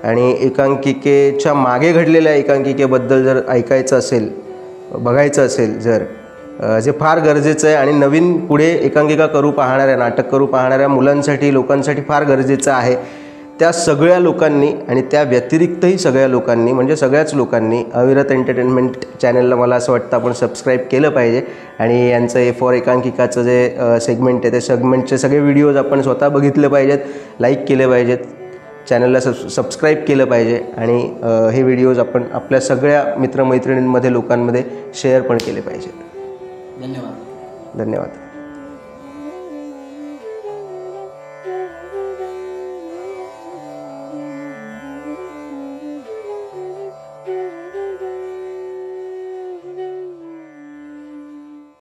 आणि एकांकिकेच्या मागे घडलेल्या एकांकिकेबद्दल जर ऐकायचं असेल, बघायचं असेल जर, जे फार गरजेचं आहे आणि नवीन पुढे एकांकिका करू पाहणाऱ्या, नाटक करू पाहणाऱ्या मुलांसाठी, लोकांसाठी फार गरजेचं आहे, त्या सगळ्या लोकांनी आणि त्या व्यतिरिक्तही सगळ्या लोकांनी, म्हणजे सगळ्याच लोकांनी अविरत एंटरटेनमेंट चॅनलला मला असं वाटतं आपण सबस्क्राईब केलं पाहिजे आणि यांचं ए फॉर एकांकिकाचं जे सेगमेंट आहे ते सेगमेंटचे सगळे व्हिडिओज आपण स्वतः बघितले पाहिजेत, लाईक केले पाहिजेत, चॅनलला सबस्क्राईब केलं पाहिजे आणि हे व्हिडिओज आपण आपल्या सगळ्या मित्रमैत्रिणींमध्ये, लोकांमध्ये शेअर पण केले पाहिजेत. धन्यवाद. धन्यवाद.